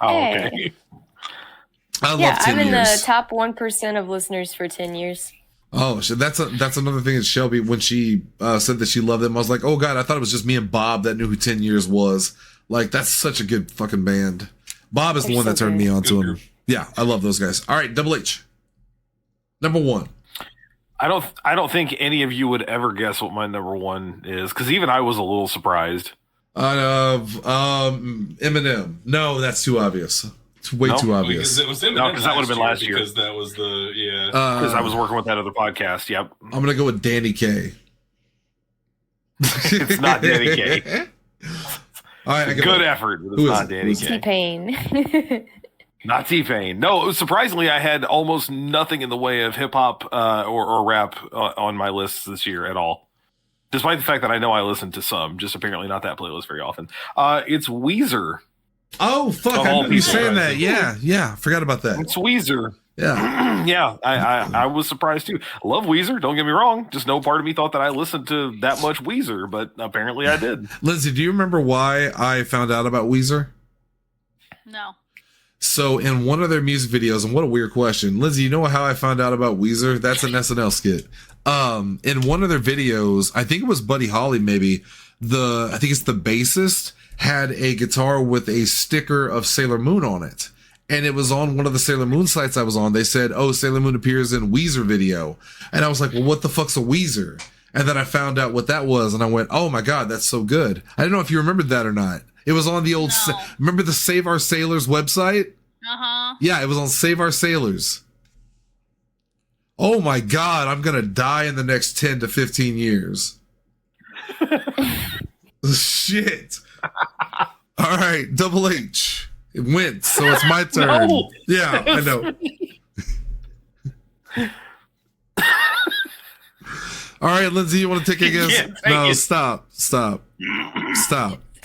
B: Oh, okay.
A: I love
E: Yeah,
A: 10
E: I'm in
A: years.
E: the top 1% of listeners for 10 years.
A: Oh, shit, that's another thing that Shelby, when she said that she loved them, I was like, oh god, I thought it was just me and Bob that knew who 10 Years was. Like, that's such a good fucking band. Bob is the one that turned me on to him. Yeah, I love those guys. All right, Double H. Number 1.
B: I don't think any of you would ever guess what my number 1 is, because even I was a little surprised.
A: Eminem. No, that's too obvious. It's way too obvious.
C: Because it was Eminem.
B: No, because that would have been last year.
C: Because that was the
B: Because I was working with that other podcast. Yep.
A: I'm gonna go with Danny Kaye.
B: It's not Danny Kaye.
A: All right,
B: Good effort. But it's not Danny Kaye.
E: T-Pain.
B: Not T-Pain. No, surprisingly, I had almost nothing in the way of hip hop or rap on my lists this year at all. Despite the fact that I know I listen to some, just apparently not that playlist very often. It's Weezer.
A: Oh, fuck. I know you saying that. Yeah. Forgot about that.
B: It's Weezer.
A: Yeah.
B: Yeah, I was surprised too. I love Weezer, don't get me wrong. Just no part of me thought that I listened to that much Weezer, but apparently I did.
A: Lindsay, do you remember why I found out about Weezer?
D: No.
A: So in one of their music videos, and what a weird question. Lindsay, you know how I found out about Weezer? That's an SNL skit. In one of their videos, I think it was Buddy Holly maybe, I think it's the bassist, had a guitar with a sticker of Sailor Moon on it. And it was on one of the Sailor Moon sites I was on. They said, oh, Sailor Moon appears in Weezer video. And I was like, well, what the fuck's a Weezer? And then I found out what that was. And I went, oh my God, that's so good. I don't know if you remembered that or not. It was on the old, remember the Save Our Sailors website?
D: Uh-huh.
A: Yeah, it was on Save Our Sailors. Oh my God, I'm going to die in the next 10 to 15 years. Shit. All right, Double H. It went, so it's my turn.
B: No.
A: Yeah, I know. All right, Lindsay, you want to take a guess? No, stop.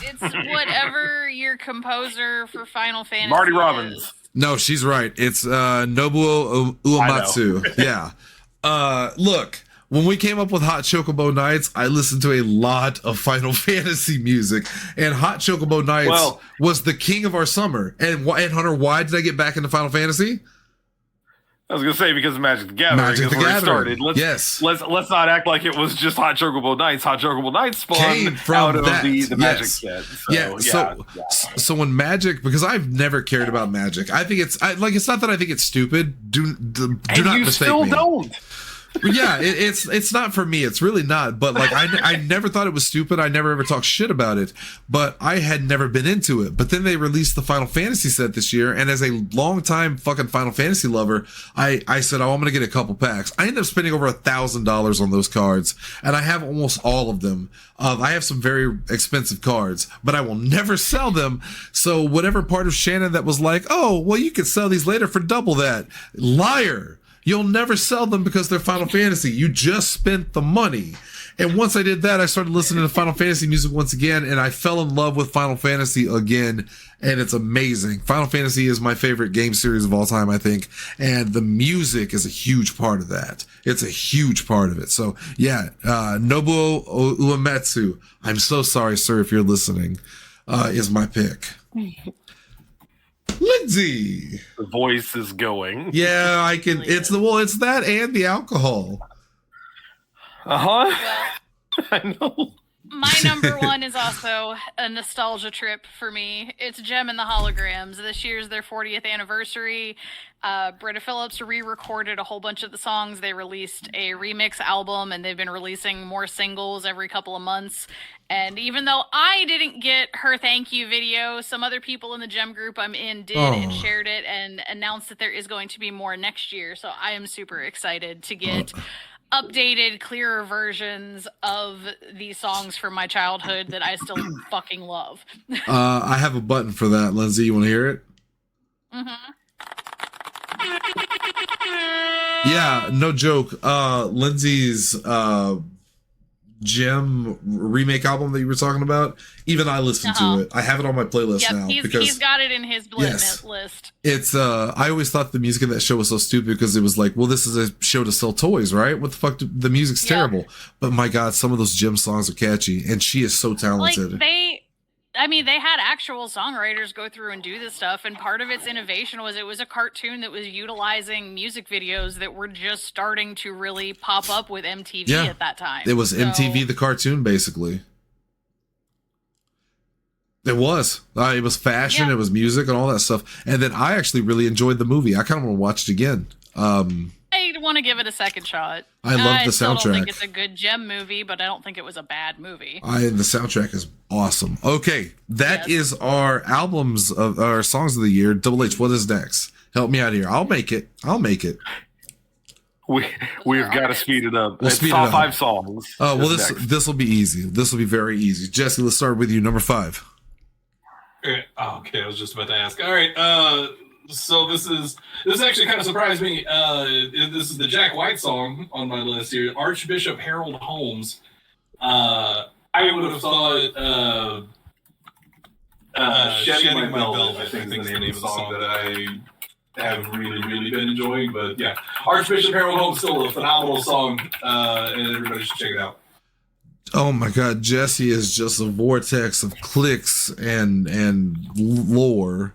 D: It's whatever your composer for Final Fantasy
B: Marty
D: is.
B: Robbins.
A: No, she's right. It's Nobuo Uematsu. Yeah. Look, when we came up with Hot Chocobo Nights, I listened to a lot of Final Fantasy music, and Hot Chocobo Nights was the king of our summer. And Hunter, why did I get back into Final Fantasy?
B: I was gonna say because of Magic the Gathering.
A: Magic the Gathering.
B: Let's not act like it was just Hot Chocobo Nights. Hot Chocobo Nights spawned
A: from
B: out of
A: that.
B: the Magic set.
A: So when Magic, because I've never cared about Magic, I think it's not that I think it's stupid. Do not mistake me.
B: Still don't.
A: Yeah, it's not for me. It's really not. But like, I never thought it was stupid. I never ever talked shit about it. But I had never been into it. But then they released the Final Fantasy set this year, and as a longtime fucking Final Fantasy lover, I said, oh, I'm gonna get a couple packs. I ended up spending over $1,000 on those cards, and I have almost all of them. I have some very expensive cards, but I will never sell them. So whatever part of Shannon that was like, oh, well, you could sell these later for double that. Liar. You'll never sell them because they're Final Fantasy. You just spent the money. And once I did that, I started listening to Final Fantasy music once again, and I fell in love with Final Fantasy again, and it's amazing. Final Fantasy is my favorite game series of all time, I think, and the music is a huge part of that. It's a huge part of it. So, yeah, Nobuo Uematsu, I'm so sorry, sir, if you're listening, is my pick. Lindsay.
B: The voice is going.
A: Yeah, I can. It's that and the alcohol.
B: I know.
D: My number one is also a nostalgia trip for me. It's Gem and the Holograms. This year's their 40th anniversary. Britta Phillips re-recorded a whole bunch of the songs. They released a remix album, and they've been releasing more singles every couple of months. And even though I didn't get her thank you video, some other people in the Gem group I'm in did and shared it and announced that there is going to be more next year. So I am super excited to get updated, clearer versions of these songs from my childhood that I still fucking love.
A: I have a button for that, Lindsay. You want to hear it?
D: Mm-hmm.
A: Yeah, no joke. Lindsay's Gem remake album that you were talking about, even I listened to it. I have it on my playlist now because
D: he's got it in his list.
A: It's I always thought the music in that show was so stupid because it was like, well, this is a show to sell toys, right? What the fuck? The music's terrible, but my God, some of those Gem songs are catchy, and she is so talented.
D: They had actual songwriters go through and do this stuff, and part of its innovation was it was a cartoon that was utilizing music videos that were just starting to really pop up with MTV at that time.
A: It was MTV the cartoon, basically. It was. It was fashion, it was music, and all that stuff. And then I actually really enjoyed the movie. I kind of want to watch it again.
D: I want to give it a second shot.
A: I love the soundtrack.
D: I don't think it's a good Gem movie, but I don't think it was a bad movie.
A: The soundtrack is awesome. Okay, that is our albums of our songs of the year. Double H, what is next? Help me out here. I'll make it.
B: We've got to speed it up.
A: We'll
B: it's
A: speed
B: top
A: it up.
B: 5 songs.
A: Oh well, this will be easy. This will be very easy. Jesse, let's start with you. Number 5.
C: Okay, I was just about to ask. All right, so this actually kind of surprised me. This is the Jack White song on my list here, Archbishop Harold Holmes. I would have thought Shedding My Velvet, I think is the name of the song that I have really, really been enjoying. But yeah, Archbishop Harold Holmes, still a phenomenal song, and everybody should check it out.
A: Oh my God, Jesse is just a vortex of clicks and lore.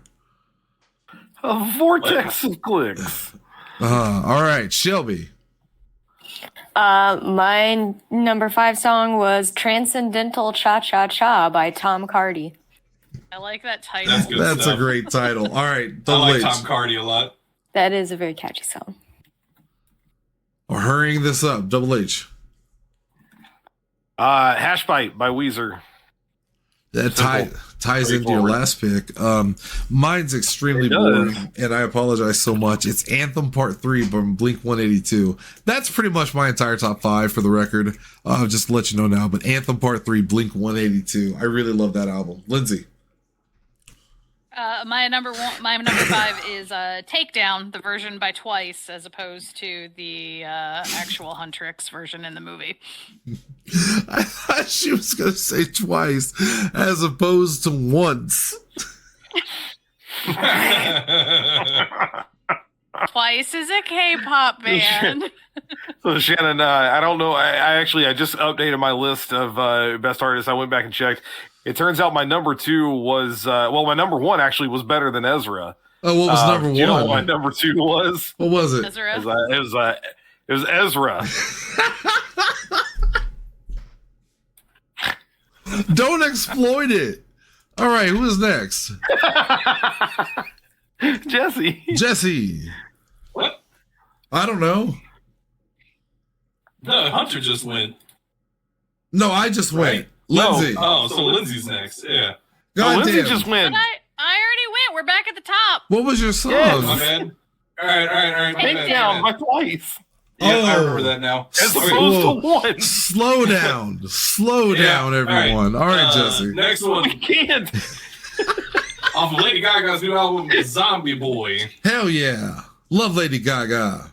B: A vortex of clicks.
A: All right, Shelby.
E: My number 5 song was Transcendental Cha Cha Cha by Tom Cardy.
D: I like that title.
A: That's a great title. All right,
C: I like Tom Cardy a lot.
E: That is a very catchy song.
A: We're hurrying this up. Double H.
B: Hash Bite by Weezer.
A: That ties into your last pick. Mine's extremely boring, and I apologize so much. It's Anthem Part 3 from Blink 182. That's pretty much my entire top 5 for the record. Just to let you know now, but Anthem Part 3, Blink 182. I really love that album. Lindsay.
D: My number 5 is Takedown, the version by Twice, as opposed to the actual Huntrix version in the movie.
A: I thought she was going to say Twice as opposed to once.
D: Twice is a K-pop band.
B: So Shannon, I don't know. I just updated my list of best artists. I went back and checked. It turns out my number 2 was my number 1 actually was better than Ezra.
A: Oh, what was number 1?
B: You know what my number 2 was?
A: What was it?
D: Ezra?
B: It was Ezra.
A: Don't exploit it. All right, who is next? Jesse.
C: What?
A: I don't know.
C: No, Hunter just went.
A: No, I just went. Lindsay.
C: So Lindsay's next. Yeah.
A: God
B: Lindsay
A: damn.
B: just went.
D: But I already went. We're back at the top.
A: What was your song?
B: Yes.
C: My bad. All right.
B: Take down by Twice.
C: Yeah, I remember that now.
B: As opposed to 1.
A: Slow down. Slow down, everyone. All right, Jesse.
C: Next one.
B: I can't.
C: Off of Lady Gaga's new album, Zombie Boy.
A: Hell yeah. Love Lady Gaga.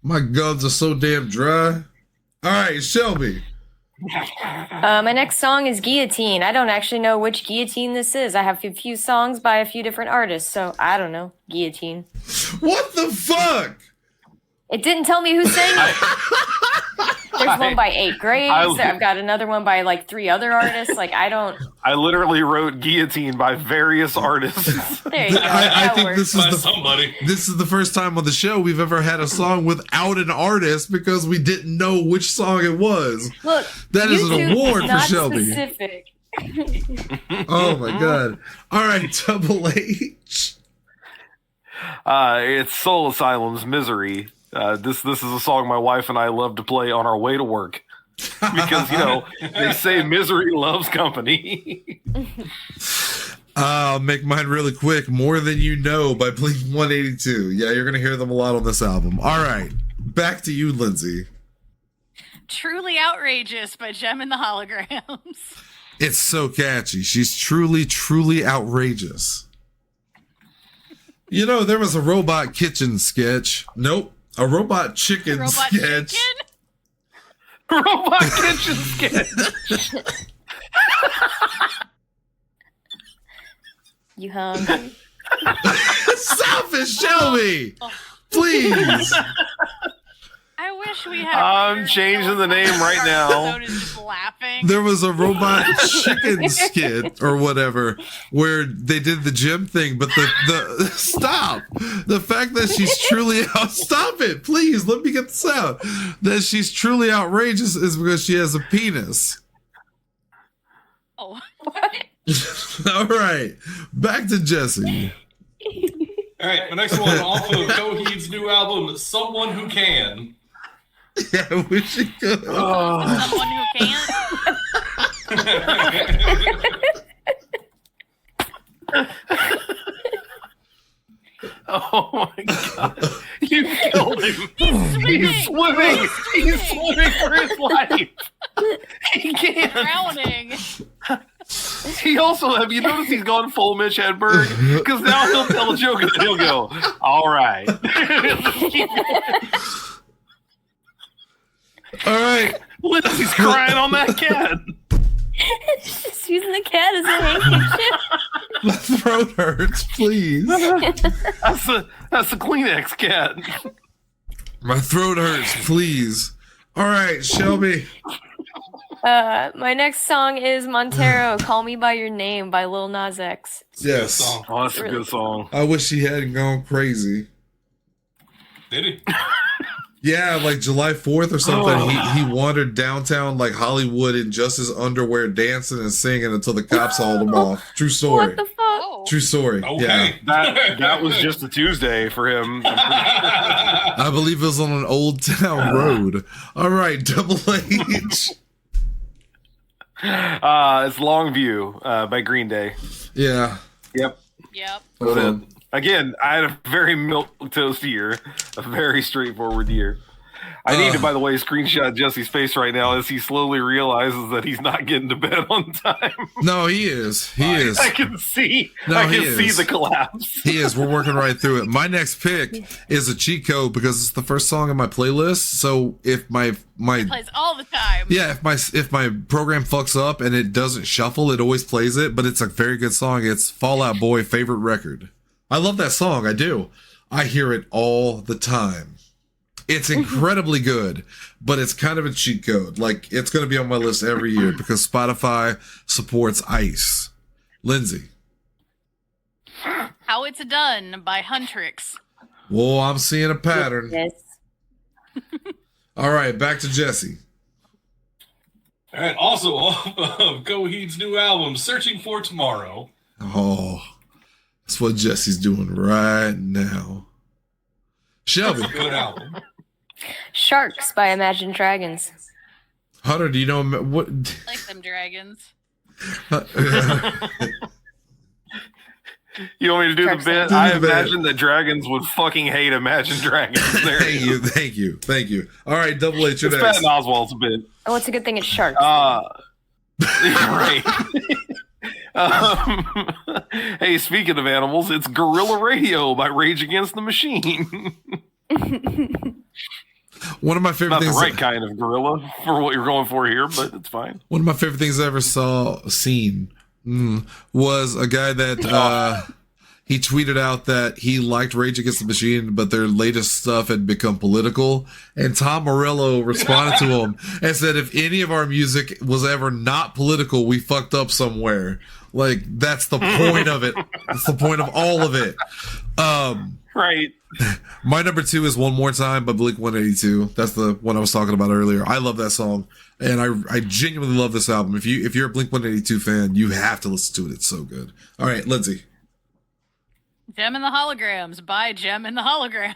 A: My gums are so damn dry. All right, Shelby.
E: My next song is Guillotine. I don't actually know which Guillotine this is. I have a few songs by a few different artists, so I don't know. Guillotine.
A: What the fuck?
E: It didn't tell me who sang it. There's one by 8 Graves. I've got another one by like 3 other artists. Like
B: I literally wrote Guillotine by various artists.
E: There you go.
A: I think this is
C: somebody.
A: This is the first time on the show we've ever had a song without an artist because we didn't know which song it was.
E: Look,
A: that is an award for Shelby.
E: Specific.
A: Oh my god! All right, Double H.
B: It's Soul Asylum's "Misery." This is a song my wife and I love to play on our way to work because they say misery loves company.
A: I'll make mine really quick. "More Than You Know" by Blink-182. Yeah, you're gonna hear them a lot on this album. All right, back to you, Lindsay.
D: "Truly Outrageous" by Gem and the Holograms.
A: It's so catchy. She's truly, truly outrageous. There was a Robot Kitchen sketch. Nope. A Robot Chicken sketch.
D: Chicken?
B: Robot Kitchen sketch.
E: You hungry?
A: Stop it, Shelby! Please.
D: I wish we had.
B: I'm changing the name right now.
D: Just laughing.
A: There was a Robot Chicken skit or whatever where they did the gym thing, but the stop. The fact that she's truly stop it, please. Let me get this out. That she's truly outrageous is because she has a penis.
D: Oh.
A: All right, back to Jesse.
C: All right, my next one off of Coheed's new album, "Someone Who Can."
A: Yeah, I wish she could.
D: Someone who can't.
B: Oh my god! You killed him. He's swimming. He's swimming for his life. He can't.
D: Drowning.
B: He also, have you noticed he's gone full Mitch Hedberg? Because now he'll tell a joke and then he'll go, "All right."
A: All right.
B: Lindsay's crying on that cat.
E: Just using the cat as a handkerchief.
A: My throat hurts, please.
B: That's a Kleenex cat.
A: My throat hurts, please. All right, Shelby.
E: My next song is Montero, "Call Me By Your Name" by Lil Nas X.
A: Yes.
B: Oh, that's a good song.
A: I wish he hadn't gone crazy.
C: Did he?
A: Yeah, like July 4th or something, he wandered downtown like Hollywood in just his underwear dancing and singing until the cops hauled him off. True story.
E: What the fuck?
D: Oh.
A: True story.
C: Okay.
A: Yeah.
B: That was just a Tuesday for him.
A: I believe it was on an old town road. All right, Double H.
B: It's Longview by Green Day.
A: Yeah.
B: Yep. Again, I had a very milquetoast year, a very straightforward year. I need to, by the way, screenshot Jesse's face right now as he slowly realizes that he's not getting to bed on time.
A: No, he is. He is.
B: I can see.
A: No,
B: I can
A: he
B: see
A: is.
B: the collapse.
A: He is. We're working right through it. My next pick is a cheat code because it's the first song in my playlist. So if my
D: It plays all the time.
A: yeah, if my program fucks up and it doesn't shuffle, it always plays it. But it's a very good song. It's Fall Out Boy favorite record. I love that song. I do. I hear it all the time. It's incredibly good, but it's kind of a cheat code. Like, it's going to be on my list every year because Spotify supports ICE. Lindsay.
D: How It's Done by Huntrix.
A: Whoa, I'm seeing a pattern.
E: Yes.
A: All right, back to Jesse.
C: All right, also off of Coheed's new album, "Searching for Tomorrow."
A: Oh, that's what Jesse's doing right now. Shelby.
C: Good album.
E: Sharks by Imagine Dragons.
A: Hunter, do you know what?
D: I like them dragons.
B: You want me to do the bit?
A: Do
B: I
A: the bit.
B: imagine that dragons would fucking hate Imagine Dragons. There
A: Thank you. All right, Double H, you're
B: It's
A: next.
B: Patton Oswalt's bit.
E: Oh, it's a good thing it's sharks.
B: Right. Hey, speaking of animals, it's Gorilla Radio by Rage Against the Machine.
A: One of my favorite
B: Not the
A: things.
B: right kind of gorilla for what you're going for here, but it's fine.
A: One of my favorite things I ever seen was a guy that he tweeted out that he liked Rage Against the Machine, but their latest stuff had become political. And Tom Morello responded to him and said, if any of our music was ever not political, we fucked up somewhere. Like, that's the point of it. That's the point of all of it.
B: Right.
A: My number 2 is One More Time by Blink-182. That's the one I was talking about earlier. I love that song, and I genuinely love this album. If you're a Blink-182 fan, you have to listen to it. It's so good. All right, Lindsay.
D: Gem and the Holograms by Gem and the Hologram.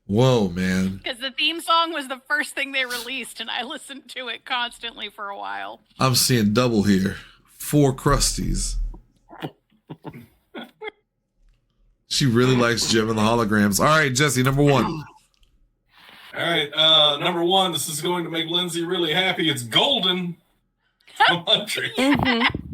A: Whoa, man.
D: Because the theme song was the first thing they released, and I listened to it constantly for a while.
A: I'm seeing double here. 4 Crusties. She really likes Gem and the Holograms. All right, Jesse, number 1.
C: All right, number 1. This is going to make Lindsay really happy. It's Golden from Huntress.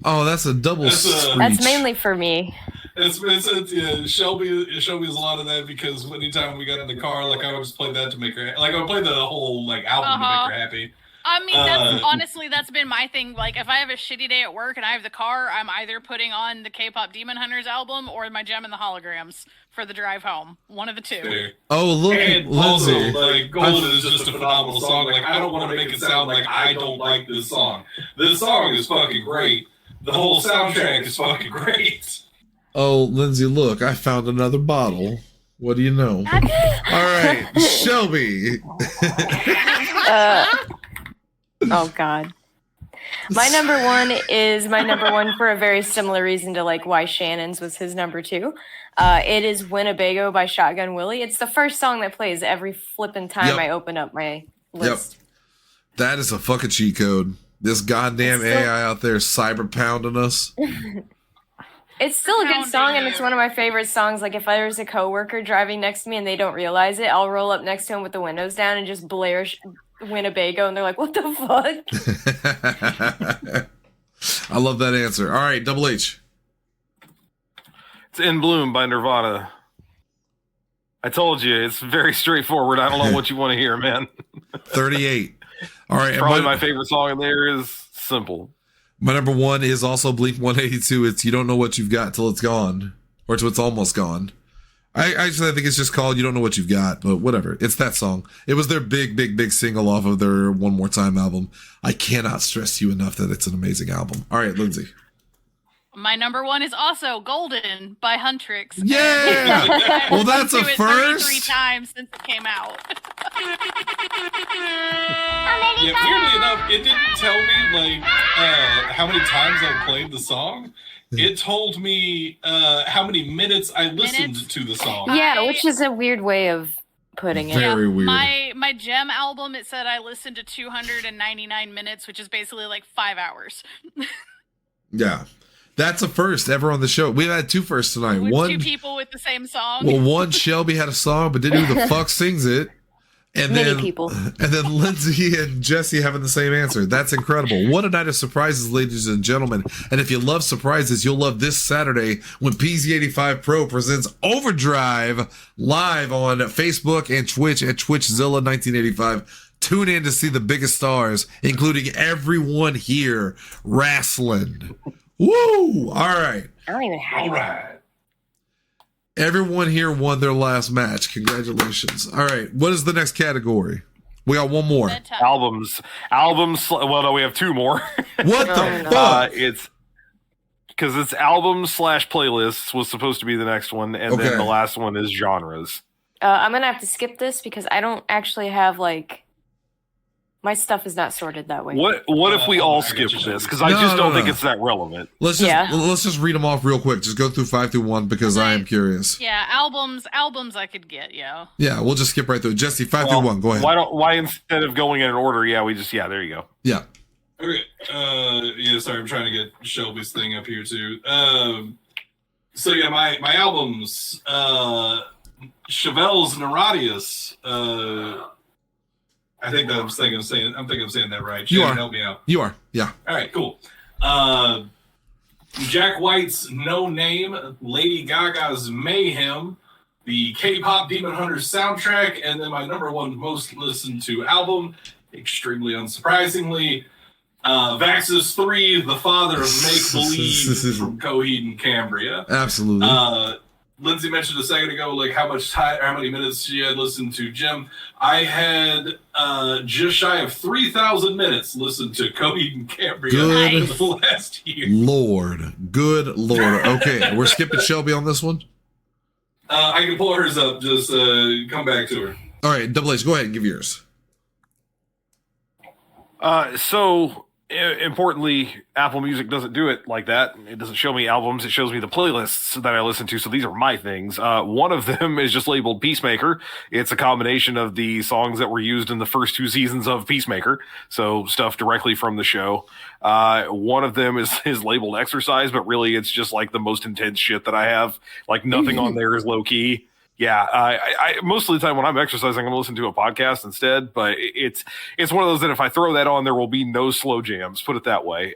A: Oh, that's a double screech.
E: That's mainly for me.
C: Shelby's a lot of that because anytime we got in the car, like I would just play that to make her like I would play the whole like album to make her happy.
D: I mean, honestly, that's been my thing. Like, if I have a shitty day at work and I have the car, I'm either putting on the K-pop Demon Hunters album or my Gem and the Holograms for the drive home. One of the two.
C: Fair.
A: Oh, look,
C: and
A: Lindsay.
C: also, like, Golden is just a phenomenal song. Like, I don't want to make it sound like I don't like this song. This song is fucking great. The whole soundtrack is fucking great.
A: Oh, Lindsay, look, I found another bottle. What do you know? All right, Shelby.
E: Oh God. My number 1 is my number 1 for a very similar reason to like why Shannon's was his number 2. It is Winnebago by Shotgun Willie. It's the first song that plays every flipping time I open up my list.
A: Yep. That is a fucking cheat code. This goddamn AI out there cyber pounding us.
E: It's still a good song, and it's one of my favorite songs. Like, if there's a coworker driving next to me and they don't realize it, I'll roll up next to him with the windows down and just blare Winnebago, and they're like, what the
A: fuck? I love that answer. All right, Double H.
B: It's In Bloom by Nirvana. I told you, it's very straightforward. I don't know what you want to hear, man.
A: 38. All right.
B: Probably my favorite song in there is Simple.
A: My number 1 is also Blink-182. It's You Don't Know What You've Got Till It's Gone. Or Till It's Almost Gone. I think it's just called You Don't Know What You've Got, but whatever. It's that song. It was their big single off of their One More Time album. I cannot stress to you enough that it's an amazing album. All right, Lindsay.
D: My number 1 is also Golden by Huntrix.
A: Yeah! Well, that's a first.
D: 33 times since it came out.
C: Yeah, weirdly enough, it didn't tell me like how many times I played the song. It told me how many minutes I listened to the song.
E: Yeah, which is a weird way of putting it.
A: Very weird.
D: My Gem album, it said I listened to 299 minutes, which is basically like 5 hours.
A: Yeah. That's a first ever on the show. We've had 2 firsts tonight.
D: With
A: one
D: 2 people with the same song.
A: Well, one, Shelby had a song, but didn't know who the fuck sings it. And
E: Many
A: then,
E: people.
A: And then Lindsay and Jesse having the same answer. That's incredible. What a night of surprises, ladies and gentlemen. And if you love surprises, you'll love this Saturday when PZ85 Pro presents Overdrive live on Facebook and Twitch at Twitchzilla 1985. Tune in to see the biggest stars, including everyone here wrestling. Woo! All right.
E: I don't even have
C: All right.
A: Everyone here won their last match. Congratulations. All right. What is the next category? We got one more.
B: Albums. Well, no, we have 2 more.
A: What the fuck?
B: It's because it's albums / playlists was supposed to be the next one, and then the last one is genres.
E: I'm gonna have to skip this because I don't actually have like my stuff is not sorted that way.
B: What if we all skip this? Because I just don't think it's that relevant.
A: Let's just read them off real quick. Just go through 5 through 1 because I am curious.
D: Yeah, albums I could get, yeah.
A: Yeah, we'll just skip right through. Jesse, 5 through 1. Go ahead.
B: Why instead of going in an order? Yeah, there you go.
A: Yeah.
C: Okay. Sorry, I'm trying to get Shelby's thing up here too. So yeah, my albums, Chevelle's Neradius. I think I'm saying that right.
A: You are.
C: Help me out.
A: You are. Yeah.
C: All right, cool. Jack White's No Name, Lady Gaga's Mayhem, the K-pop Demon Hunters soundtrack, and then my number 1 most listened to album, extremely unsurprisingly, Vaxxus 3, The Father of Make Believe from Coheed and Cambria.
A: Absolutely.
C: Lindsay mentioned a second ago, like how many minutes she had listened to Jim. I had just shy of 3,000 minutes listened to Coheed and Cambria in the last year.
A: Good Lord. Okay, we're skipping Shelby on this one.
C: I can pull hers up. Just come back to her.
A: All right, Double H, go ahead and give yours.
B: So importantly, Apple Music doesn't do it like that. It doesn't show me albums. It shows me the playlists that I listen to. So these are my things. One of them is just labeled Peacemaker. It's a combination of the songs that were used in the first 2 seasons of Peacemaker. So stuff directly from the show. One of them is labeled Exercise, but really it's just like the most intense shit that I have. Like nothing on there is low key. Yeah, I most of the time when I'm exercising, I'm going to listen to a podcast instead. But it's one of those that if I throw that on, there will be no slow jams. Put it that way.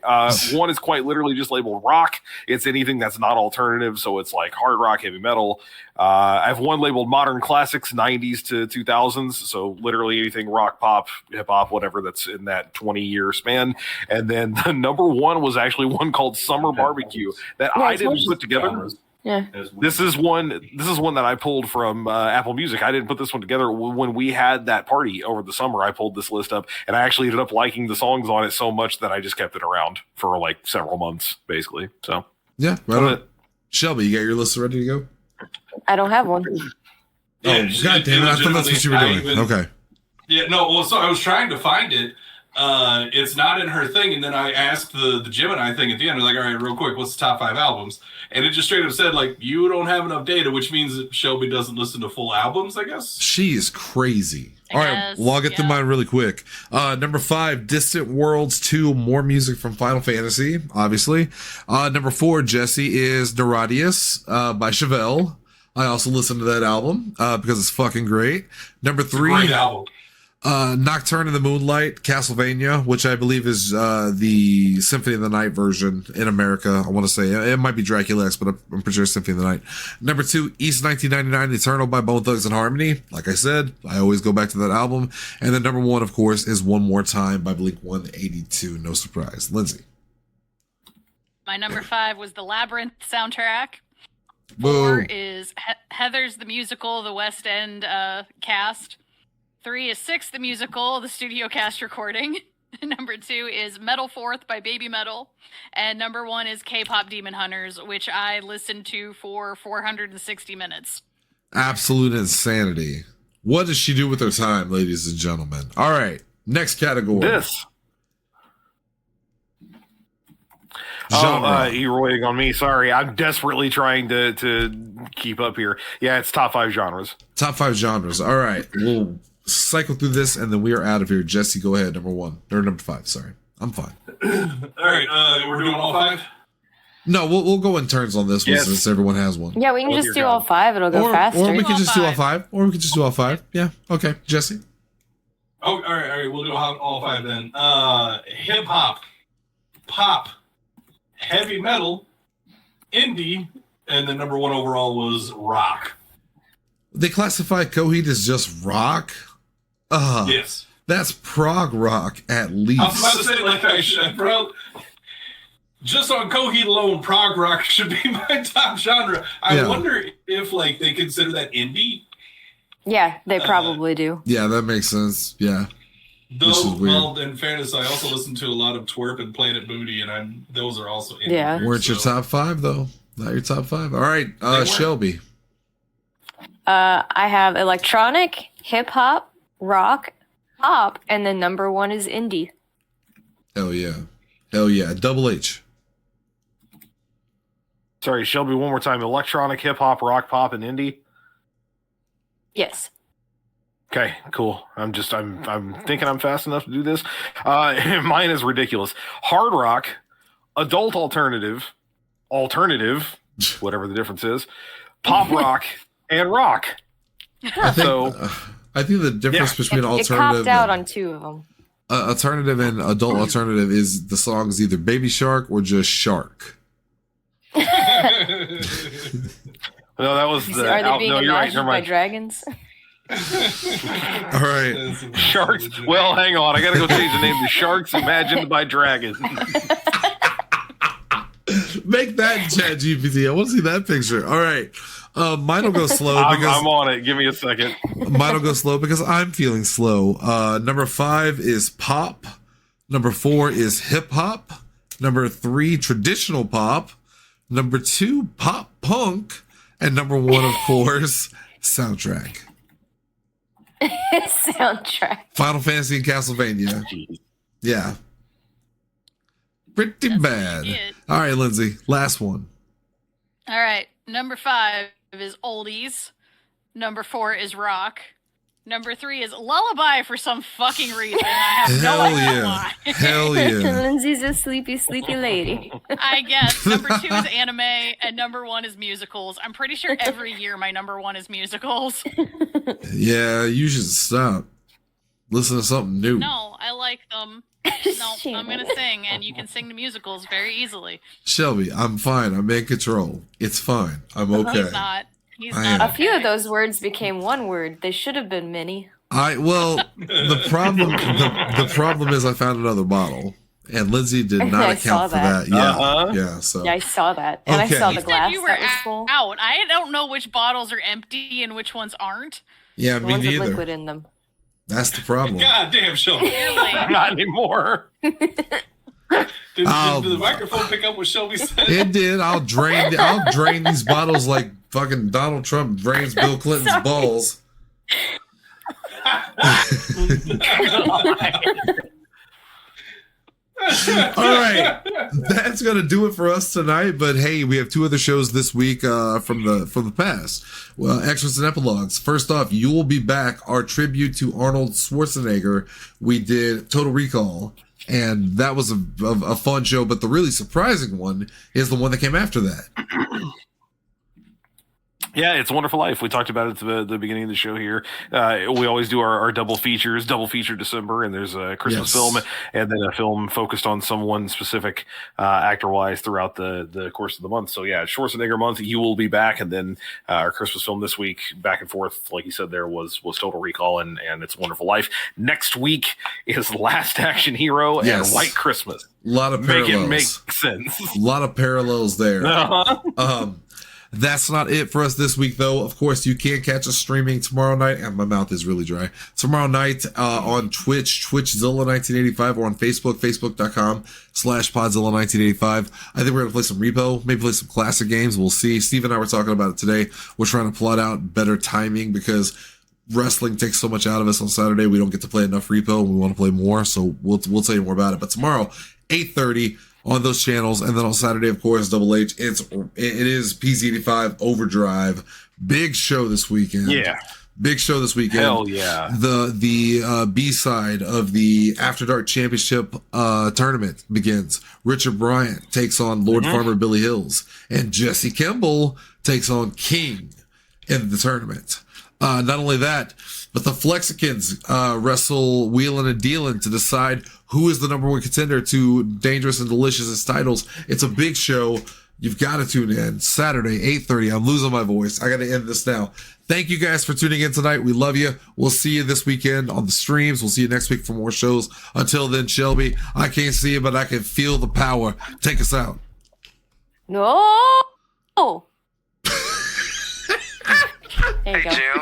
B: One is quite literally just labeled rock. It's anything that's not alternative, so it's like hard rock, heavy metal. I have one labeled modern classics, 90s to 2000s. So literally anything rock, pop, hip hop, whatever that's in that 20-year span. And then the number one was actually one called Summer Barbecue that I didn't put together.
E: Yeah.
B: This is one that I pulled from Apple Music. I didn't put this one together when we had that party over the summer. I pulled this list up, and I actually ended up liking the songs on it so much that I just kept it around for like several months, basically. So
A: yeah, right on. Shelby, you got your list ready to go?
E: I don't have one.
A: Oh, God damn it! I thought that's what you were doing. Okay.
C: Yeah, no. Well, so I was trying to find it. It's not in her thing, and then I asked the Gemini thing at the end. I was like, all right, real quick, what's the top 5 albums? And it just straight up said, like, you don't have enough data, which means that Shelby doesn't listen to full albums, I guess.
A: She is crazy. All right, well, I'll get to mine really quick. Number 5, Distant Worlds 2, more music from Final Fantasy, obviously. Number 4, Jesse, is Neuradius by Chevelle. I also listened to that album because it's fucking great. Number 3,
C: great album.
A: Nocturne in the Moonlight, Castlevania, which I believe is the Symphony of the Night version in America. I want to say it might be Dracula X, but I'm pretty sure it's Symphony of the Night. Number 2, East 1999, Eternal by Bone Thugs and Harmony. Like I said, I always go back to that album. And then number 1, of course, is One More Time by Blink 182. No surprise. Lindsay.
D: My number 5 was the Labyrinth soundtrack.
A: Boom.
D: 4 is Heather's the Musical, the West End cast. 3 is 6, the musical, the studio cast recording. Number 2 is Metal Fourth by Baby Metal. And number 1 is K-Pop Demon Hunters, which I listened to for 460 minutes.
A: Absolute insanity. What does she do with her time, ladies and gentlemen? All right, next category.
B: This. Oh, you're waiting on me. Sorry, I'm desperately trying to keep up here. Yeah, it's top 5 genres.
A: Top 5 genres. All right, we'll cycle through this, and then we are out of here. Jesse, go ahead. Number 1 or number 5. Sorry, I'm fine.
C: All right, we're doing all 5.
A: No, we'll go in turns on this one since everyone has one.
E: Yeah, we can just do all 5. It'll go faster.
A: Or we can just do all 5. Or we can just do all 5. Yeah. Okay, Jesse.
C: Oh, all right. We'll do all 5 then. Hip hop, pop, heavy metal, indie, and then number 1 overall was rock.
A: They classify Coheed as just rock.
C: Yes,
A: that's prog rock at least.
C: I was about to say, like, I should, bro. Just on Coheed alone, prog rock should be my top genre. I wonder if, like, they consider that indie.
E: Yeah, they probably do.
A: Yeah, that makes sense. Yeah.
C: Though, well, in fairness, I also listen to a lot of Twerp and Planet Booty, and those are also indie.
E: Yeah.
A: Weren't your top 5 though? Not your top 5. All right, Shelby.
E: I have electronic, hip hop, rock, pop, and then number 1 is indie.
A: Hell yeah. Double H.
B: Sorry, Shelby, one more time. Electronic, hip hop, rock, pop, and indie.
E: Yes.
B: Okay, cool. I'm thinking I'm fast enough to do this. Mine is ridiculous. Hard rock, adult alternative, whatever the difference is, pop rock, and rock.
A: I think the difference between alternative,
E: it copped out on 2 of them.
A: Alternative and adult alternative is the song's either Baby Shark or just Shark.
B: No, that was the.
E: Are they being imagined
B: right,
E: by dragons?
A: All right,
B: Sharks. Well, hang on. I gotta go change the name to Sharks Imagined by Dragons.
A: Make that ChatGPT. I want to see that picture. All right. Mine will go slow because
B: I'm on it. Give me a second.
A: Mine will go slow because I'm feeling slow. Number 5 is pop. Number 4 is hip hop. Number 3, traditional pop. Number 2, pop punk. And number 1, of course, soundtrack.
E: Soundtrack.
A: Final Fantasy and Castlevania.
B: Jeez.
A: Yeah. Pretty bad. All right, Lindsay, last one.
D: All right. Number 5 is oldies. Number 4 is rock. Number 3 is lullaby for some fucking reason. I have no idea why.
A: Hell yeah.
E: Lindsay's a sleepy, sleepy lady.
D: I guess. Number 2 is anime, and number 1 is musicals. I'm pretty sure every year my number 1 is musicals.
A: Yeah, you should stop. Listen to something new.
D: No, I like them. No, I'm going to sing, and you can sing the musicals very easily.
A: Shelby, I'm fine. I'm in control. It's fine. I'm okay.
D: He's not.
E: A few of those words became one word. They should have been many.
A: The problem is I found another bottle, and Lindsay did not account for that. Yeah, yeah. So
E: I saw that, and I saw the glass
D: you were
E: that was full.
D: out. I don't know which bottles are empty and which ones aren't.
A: Yeah,
E: The
A: me
E: ones with
A: neither.
E: liquid in them.
A: That's the problem.
C: God damn, Shelby.
B: Not anymore.
C: Did the microphone pick up what Shelby said?
A: It did. I'll drain these bottles like fucking Donald Trump drains Bill Clinton's balls. All right, that's gonna do it for us tonight. But hey, we have 2 other shows this week from the past. Well, extras and epilogues. First off, You Will Be Back, our tribute to Arnold Schwarzenegger. We did Total Recall, and that was a fun show. But the really surprising one is the one that came after that.
B: Yeah, It's a Wonderful Life. We talked about it at the beginning of the show here. We always do our double features, double feature December, and there's a Christmas film and then a film focused on someone specific actor-wise throughout the course of the month. So yeah, Schwarzenegger month, You Will Be Back, and then our Christmas film this week, back and forth, like you said, there was Total Recall and It's a Wonderful Life. Next week is Last Action Hero and White Christmas.
A: A lot of parallels.
B: Make sense.
A: A lot of parallels there. That's not it for us this week, though. Of course, you can catch us streaming tomorrow night, and my mouth is really dry. Tomorrow night on Twitch, Twitchzilla1985, or on Facebook, facebook.com/Podzilla1985. I think we're going to play some Repo, maybe play some classic games. We'll see. Steve and I were talking about it today. We're trying to plot out better timing because wrestling takes so much out of us on Saturday. We don't get to play enough Repo, and we want to play more, so we'll tell you more about it. But tomorrow, 8:30, on those channels, and then on Saturday, of course, Double H. It is PZ85 Overdrive. Big show this weekend.
B: Yeah.
A: Big show this weekend.
B: Hell yeah.
A: The B-side of the After Dark Championship tournament begins. Richard Bryant takes on Lord Farmer Billy Hills, and Jesse Kimball takes on King in the tournament. Not only that, but the Flexicans wrestle Wheelin' and Dealin' to decide who is the number 1 contender to Dangerous and Delicious titles. It's a big show. You've got to tune in. Saturday, 8:30. I'm losing my voice. I got to end this now. Thank you guys for tuning in tonight. We love you. We'll see you this weekend on the streams. We'll see you next week for more shows. Until then, Shelby, I can't see you, but I can feel the power. Take us out.
E: No. There you
F: Hey,
E: go.
F: Jim.